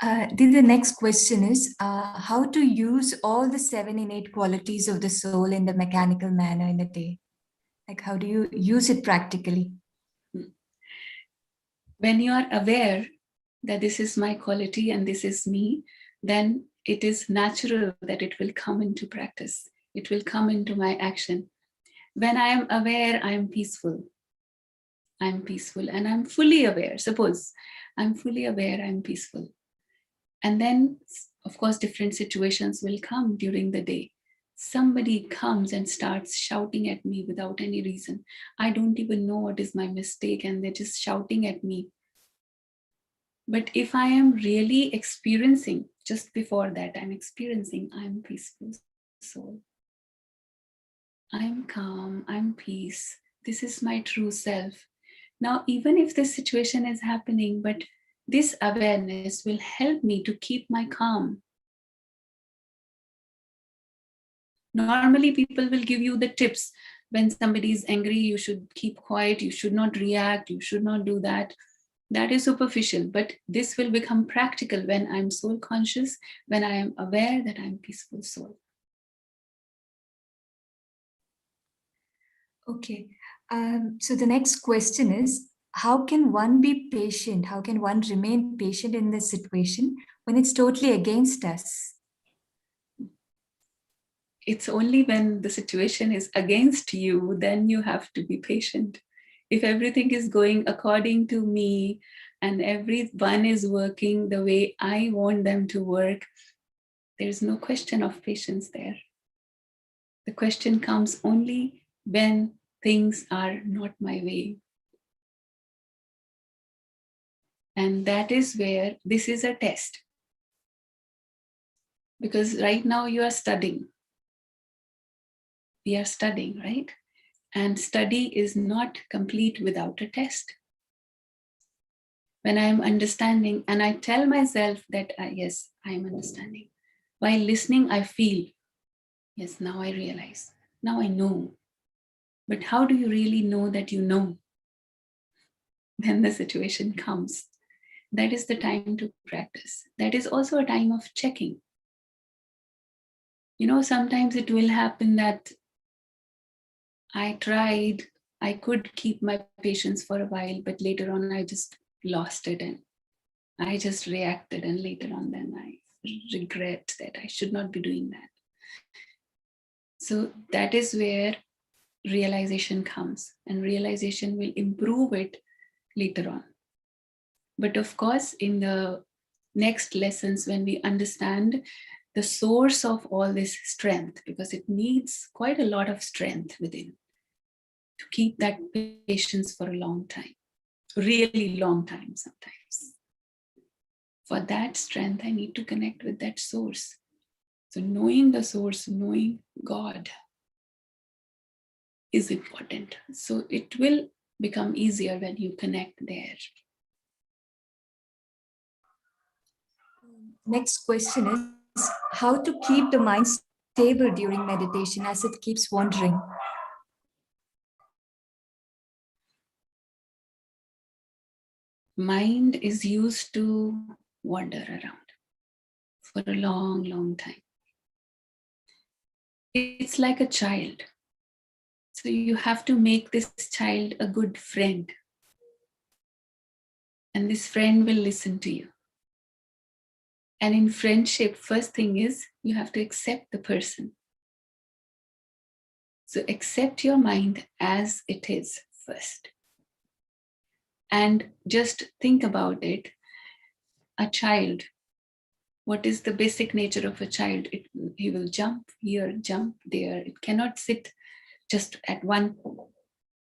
The next question is how to use all the 7 innate qualities of the soul in the mechanical manner in a day? Like, how do you use it practically? When you are aware that this is my quality and this is me, then it is natural that it will come into practice. It will come into my action. When I am aware, I am peaceful. I'm peaceful and I'm fully aware. Suppose I'm fully aware, I'm peaceful. And then, of course, different situations will come during the day. Somebody comes and starts shouting at me without any reason. I don't even know what is my mistake, and they're just shouting at me. But if I am really experiencing, just before that, I'm experiencing, I'm peaceful soul. I'm calm, I'm peace. This is my true self. Now, even if this situation is happening, but this awareness will help me to keep my calm. Normally, people will give you the tips. When somebody is angry, you should keep quiet, you should not react, you should not do that. That is superficial, but this will become practical when I'm soul conscious, when I am aware that I'm peaceful soul. Okay. So the next question is, how can one be patient? How can one remain patient in this situation when it's totally against us? It's only when the situation is against you, then you have to be patient. If everything is going according to me and everyone is working the way I want them to work, there's no question of patience there. The question comes only when things are not my way. And that is where this is a test. Because right now you are studying. we are studying, right? And study is not complete without a test. When I am understanding and I tell myself that, yes, I am understanding. While listening, I feel, yes, now I realize, now I know. But how do you really know that you know? When the situation comes. That is the time to practice. That is also a time of checking. You know, sometimes it will happen that I tried, I could keep my patience for a while, but later on I just lost it and I just reacted. And later on, then I regret that I should not be doing that. So that is where realization comes, and realization will improve it later on. But of course, in the next lessons, when we understand the source of all this strength, because it needs quite a lot of strength within to keep that patience for a long time, really long time sometimes. For that strength, I need to connect with that source. So knowing the source, knowing God is important. So it will become easier when you connect there. Next question is how to keep the mind stable during meditation as it keeps wandering? Mind is used to wander around for a long, long time. It's like a child. So you have to make this child a good friend. And this friend will listen to you. And in friendship, first thing is you have to accept the person. So accept your mind as it is first. And just think about it. A child, what is the basic nature of a child? He will jump here, jump there. It cannot sit just at one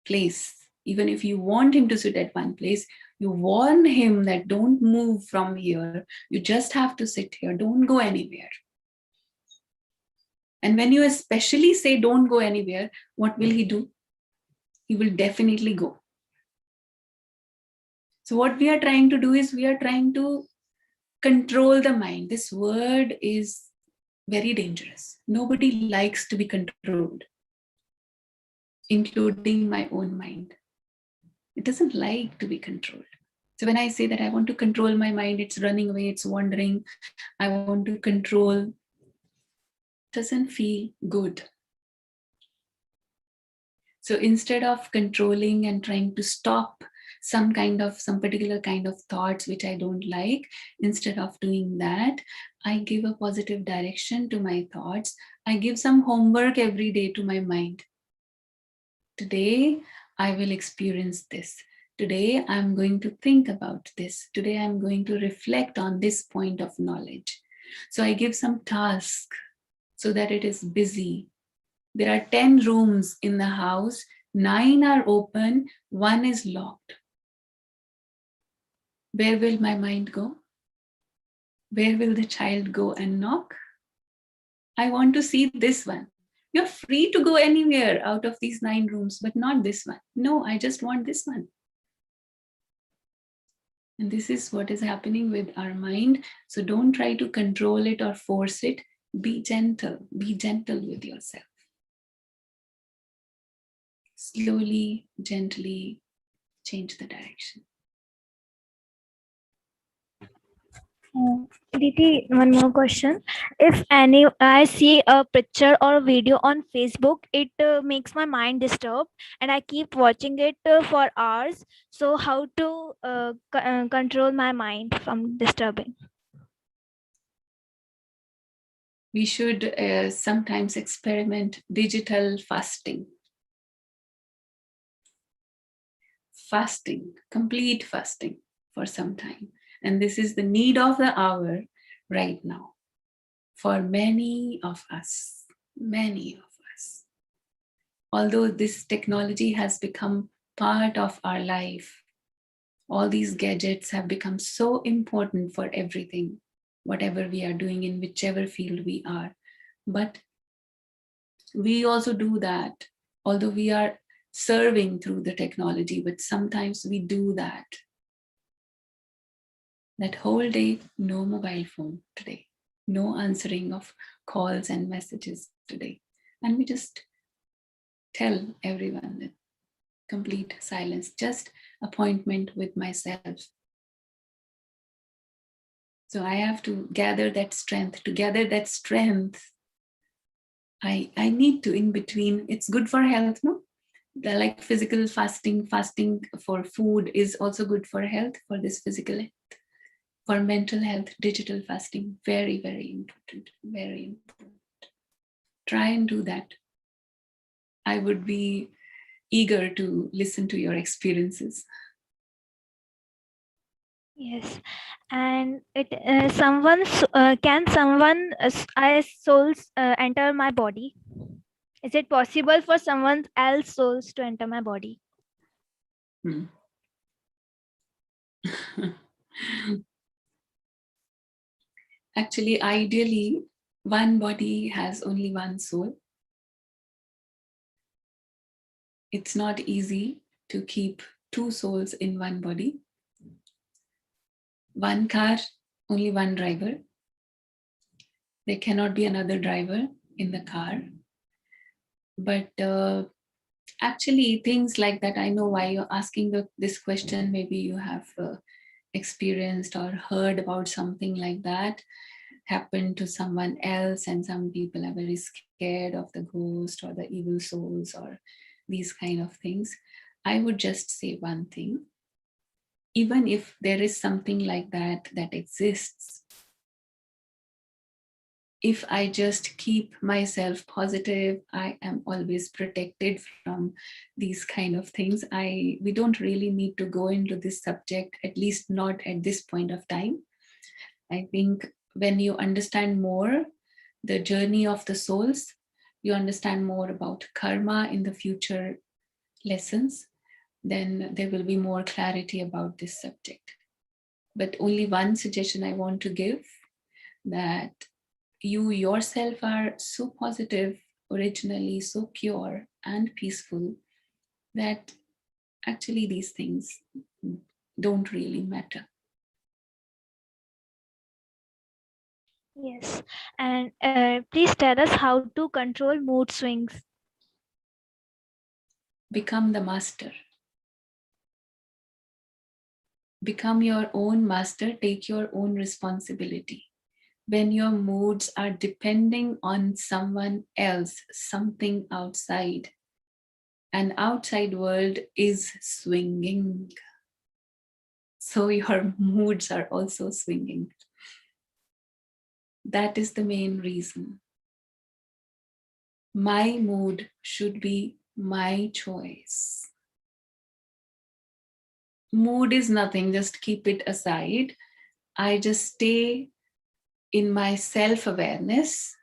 place. Even if you want him to sit at one place, you warn him that don't move from here. You just have to sit here. Don't go anywhere. And when you especially say don't go anywhere, what will he do? He will definitely go. So what we are trying to do is we are trying to control the mind. This word is very dangerous. Nobody likes to be controlled, including my own mind. It doesn't like to be controlled. So when I say that I want to control my mind, it's running away, it's wandering, I want to control, it doesn't feel good. So instead of controlling and trying to stop some particular kind of thoughts which I don't like, instead of doing that, I give a positive direction to my thoughts. I give some homework every day to my mind. Today, I will experience this. Today, I'm going to think about this. Today, I'm going to reflect on this point of knowledge. So I give some task so that it is busy. There are 10 rooms in the house, 9 are open, 1 is locked. Where will my mind go? Where will the child go and knock? I want to see this one. You're free to go anywhere out of these 9 rooms, but not this one. No, I just want this one. And this is what is happening with our mind. So don't try to control it or force it. Be gentle with yourself. Slowly, gently change the direction. Diti, one more question. If I see a picture or video on Facebook, it makes my mind disturbed, and I keep watching it for hours. So, how to control my mind from disturbing? We should sometimes experiment digital fasting. Fasting, complete fasting for some time. And this is the need of the hour right now for many of us. Although this technology has become part of our life, all these gadgets have become so important for everything, whatever we are doing in whichever field we are. But We also do that, although we are serving through the technology, but sometimes we do that. That whole day, no mobile phone today, no answering of calls and messages today. And we just tell everyone that complete silence, just appointment with myself. So I have to gather that strength. To gather that strength, I need to in between. It's good for health, no? Like physical fasting for food is also good for health, for this physical health. For mental health, digital fasting, very, very important, very important. Try and do that. I would be eager to listen to your experiences. Yes, and can someone as souls enter my body? Is it possible for someone else souls to enter my body? Actually, ideally, one body has only one soul. It's not easy to keep two souls in one body. One car, only one driver. There cannot be another driver in the car. But actually, things like that, I know why you're asking this question. Maybe you have experienced or heard about something like that happened to someone else, and some people are very scared of the ghost or the evil souls or these kind of things. I would just say one thing. Even if there is something like that that exists, if I just keep myself positive, I am always protected from these kind of things. We don't really need to go into this subject, at least not at this point of time. I think when you understand more the journey of the souls, you understand more about karma in the future lessons, then there will be more clarity about this subject. But only one suggestion I want to give, that you yourself are so positive, originally so pure and peaceful, that actually these things don't really matter. Yes, and please tell us how to control mood swings. Become the master. Become your own master, take your own responsibility. When your moods are depending on someone else, something outside, an outside world is swinging. So your moods are also swinging. That is the main reason. My mood should be my choice. Mood is nothing, just keep it aside. I just stay in my self-awareness,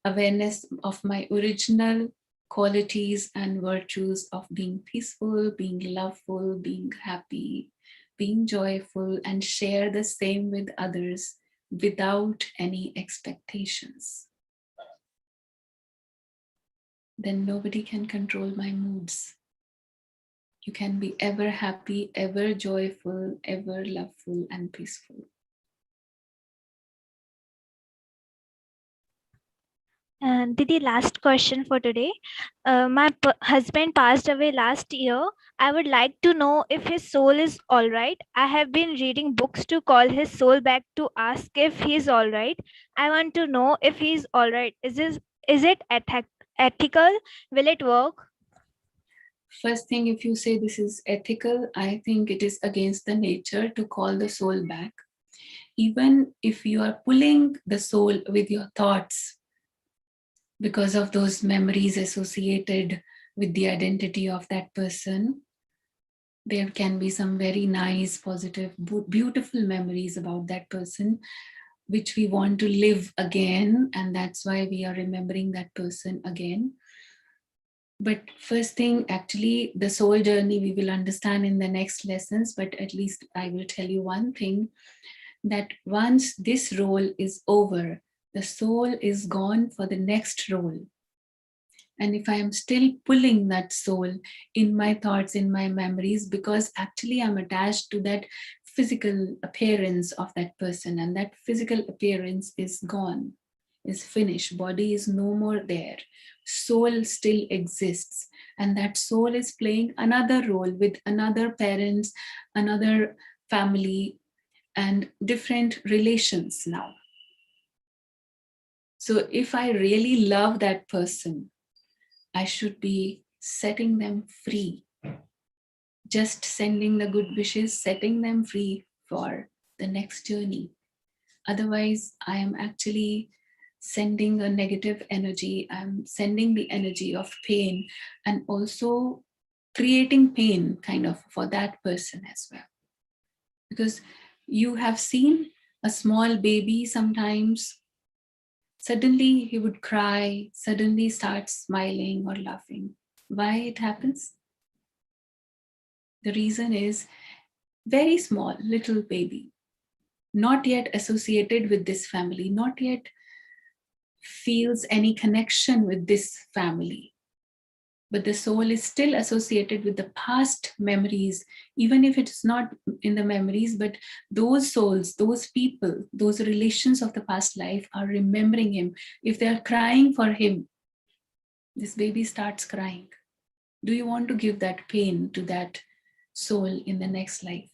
awareness of my original qualities and virtues of being peaceful, being loveful, being happy, being joyful, and share the same with others without any expectations. Then nobody can control my moods. You can be ever happy, ever joyful, ever loveful and peaceful. And Didi, last question for today. My husband passed away last year. I would like to know if his soul is all right. I have been reading books to call his soul back to ask if he's all right. I want to know if he's all right. Is it ethical? Will it work? First thing, if you say this is ethical, I think it is against the nature to call the soul back. Even if you are pulling the soul with your thoughts because of those memories associated with the identity of that person, there can be some very nice, positive, beautiful memories about that person, which we want to live again. And that's why we are remembering that person again. But first thing, actually, the soul journey we will understand in the next lessons, but at least I will tell you one thing, that once this role is over, the soul is gone for the next role. And if I am still pulling that soul in my thoughts, in my memories, because actually I'm attached to that physical appearance of that person, and that physical appearance is gone, is finished, body is no more there, soul still exists, and that soul is playing another role with another parents, another family, and different relations now. So if I really love that person, I should be setting them free, just sending the good wishes, setting them free for the next journey. Otherwise, I am actually sending a negative energy. I'm sending the energy of pain, and also creating pain kind of for that person as well. Because you have seen a small baby sometimes, suddenly he would cry, suddenly start smiling or laughing. Why it happens? The reason is very small, little baby, not yet associated with this family, not yet feels any connection with this family. But the soul is still associated with the past memories, even if it's not in the memories, but those souls, those people, those relations of the past life are remembering him. If they are crying for him, this baby starts crying. Do you want to give that pain to that soul in the next life?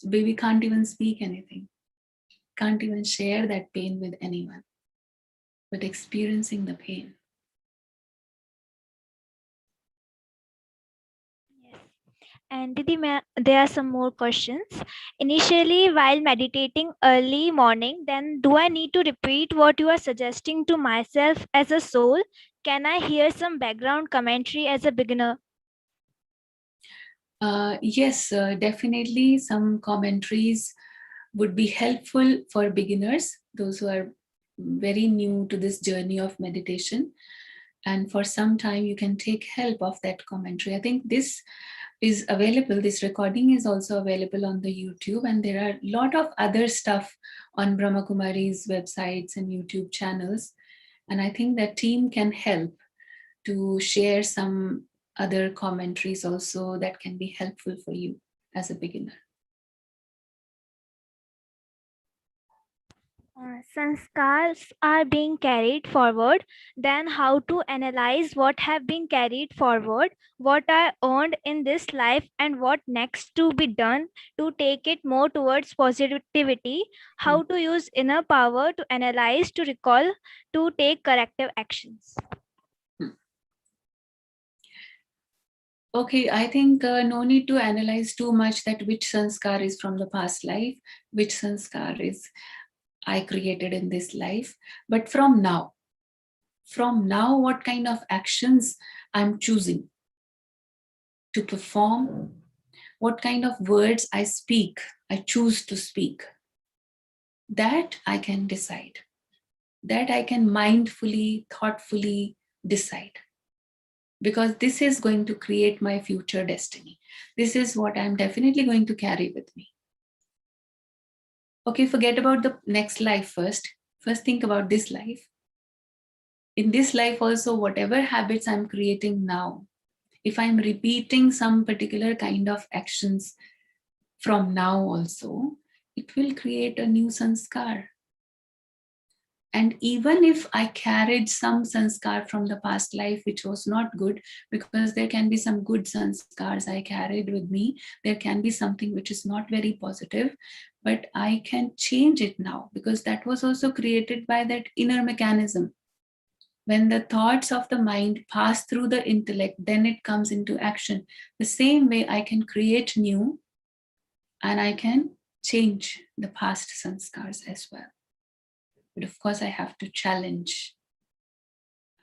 Baby can't even speak anything, can't even share that pain with anyone, but experiencing the pain. And Didi, there are some more questions. Initially, while meditating early morning, then do I need to repeat what you are suggesting to myself as a soul? Can I hear some background commentary as a beginner? Yes, definitely some commentaries would be helpful for beginners, those who are very new to this journey of meditation. And for some time, you can take help of that commentary. I think this is available, this recording is also available on the YouTube, and there are a lot of other stuff on Brahma Kumari's websites and YouTube channels. And I think that team can help to share some other commentaries also that can be helpful for you as a beginner. Sanskars are being carried forward, then how to analyze what have been carried forward, what I earned in this life, and what next to be done to take it more towards positivity, how to use inner power to analyze, to recall, to take corrective actions. Okay, I think no need to analyze too much that which sanskar is from the past life, which sanskar is I created in this life. But from now, what kind of actions I'm choosing to perform, what kind of words I speak, I choose to speak, that I can decide, that I can mindfully, thoughtfully decide. Because this is going to create my future destiny. This is what I'm definitely going to carry with me. Okay, forget about the next life first. First, think about this life. In this life, also, whatever habits I'm creating now, if I'm repeating some particular kind of actions from now also, it will create a new sanskar. And even if I carried some sanskar from the past life, which was not good, because there can be some good sanskars I carried with me, there can be something which is not very positive, but I can change it now, because that was also created by that inner mechanism. When the thoughts of the mind pass through the intellect, then it comes into action. The same way I can create new, and I can change the past sanskars as well. But of course, I have to challenge.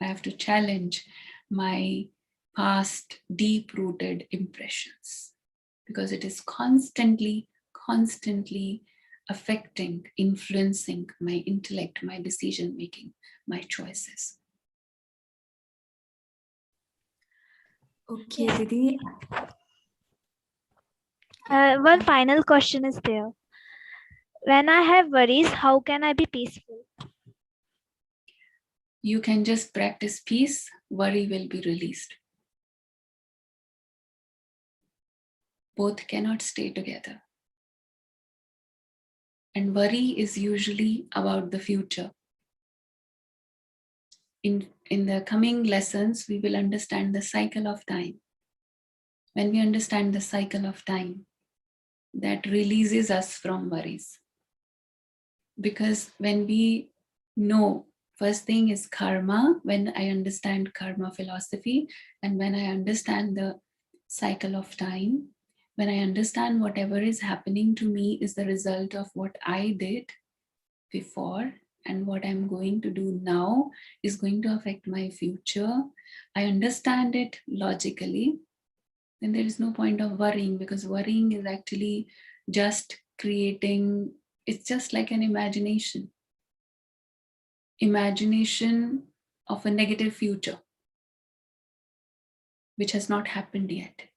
I have to challenge my past deep-rooted impressions, because it is constantly affecting, influencing my intellect, my decision-making, my choices. Okay, Didi. One final question is there. When I have worries, how can I be peaceful? you can just practice peace, worry will be released. Both cannot stay together. And worry is usually about the future. In the coming lessons, we will understand the cycle of time. When we understand the cycle of time, that releases us from worries. Because when we know, first thing is karma, when I understand karma philosophy, and when I understand the cycle of time, when I understand whatever is happening to me is the result of what I did before, and what I'm going to do now is going to affect my future, I understand it logically, then there is no point of worrying, because worrying is actually just creating, it's just like an imagination of a negative future, which has not happened yet,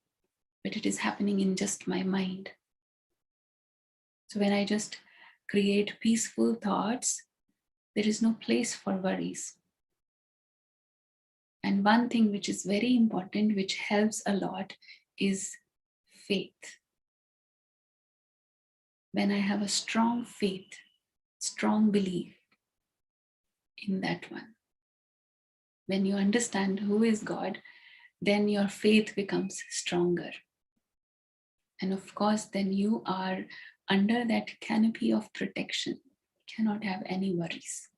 but it is happening in just my mind. So when I just create peaceful thoughts, there is no place for worries. And one thing which is very important, which helps a lot, is faith. When I have a strong faith, strong belief in that one, when you understand who is God, then your faith becomes stronger. And of course, then you are under that canopy of protection, you cannot have any worries.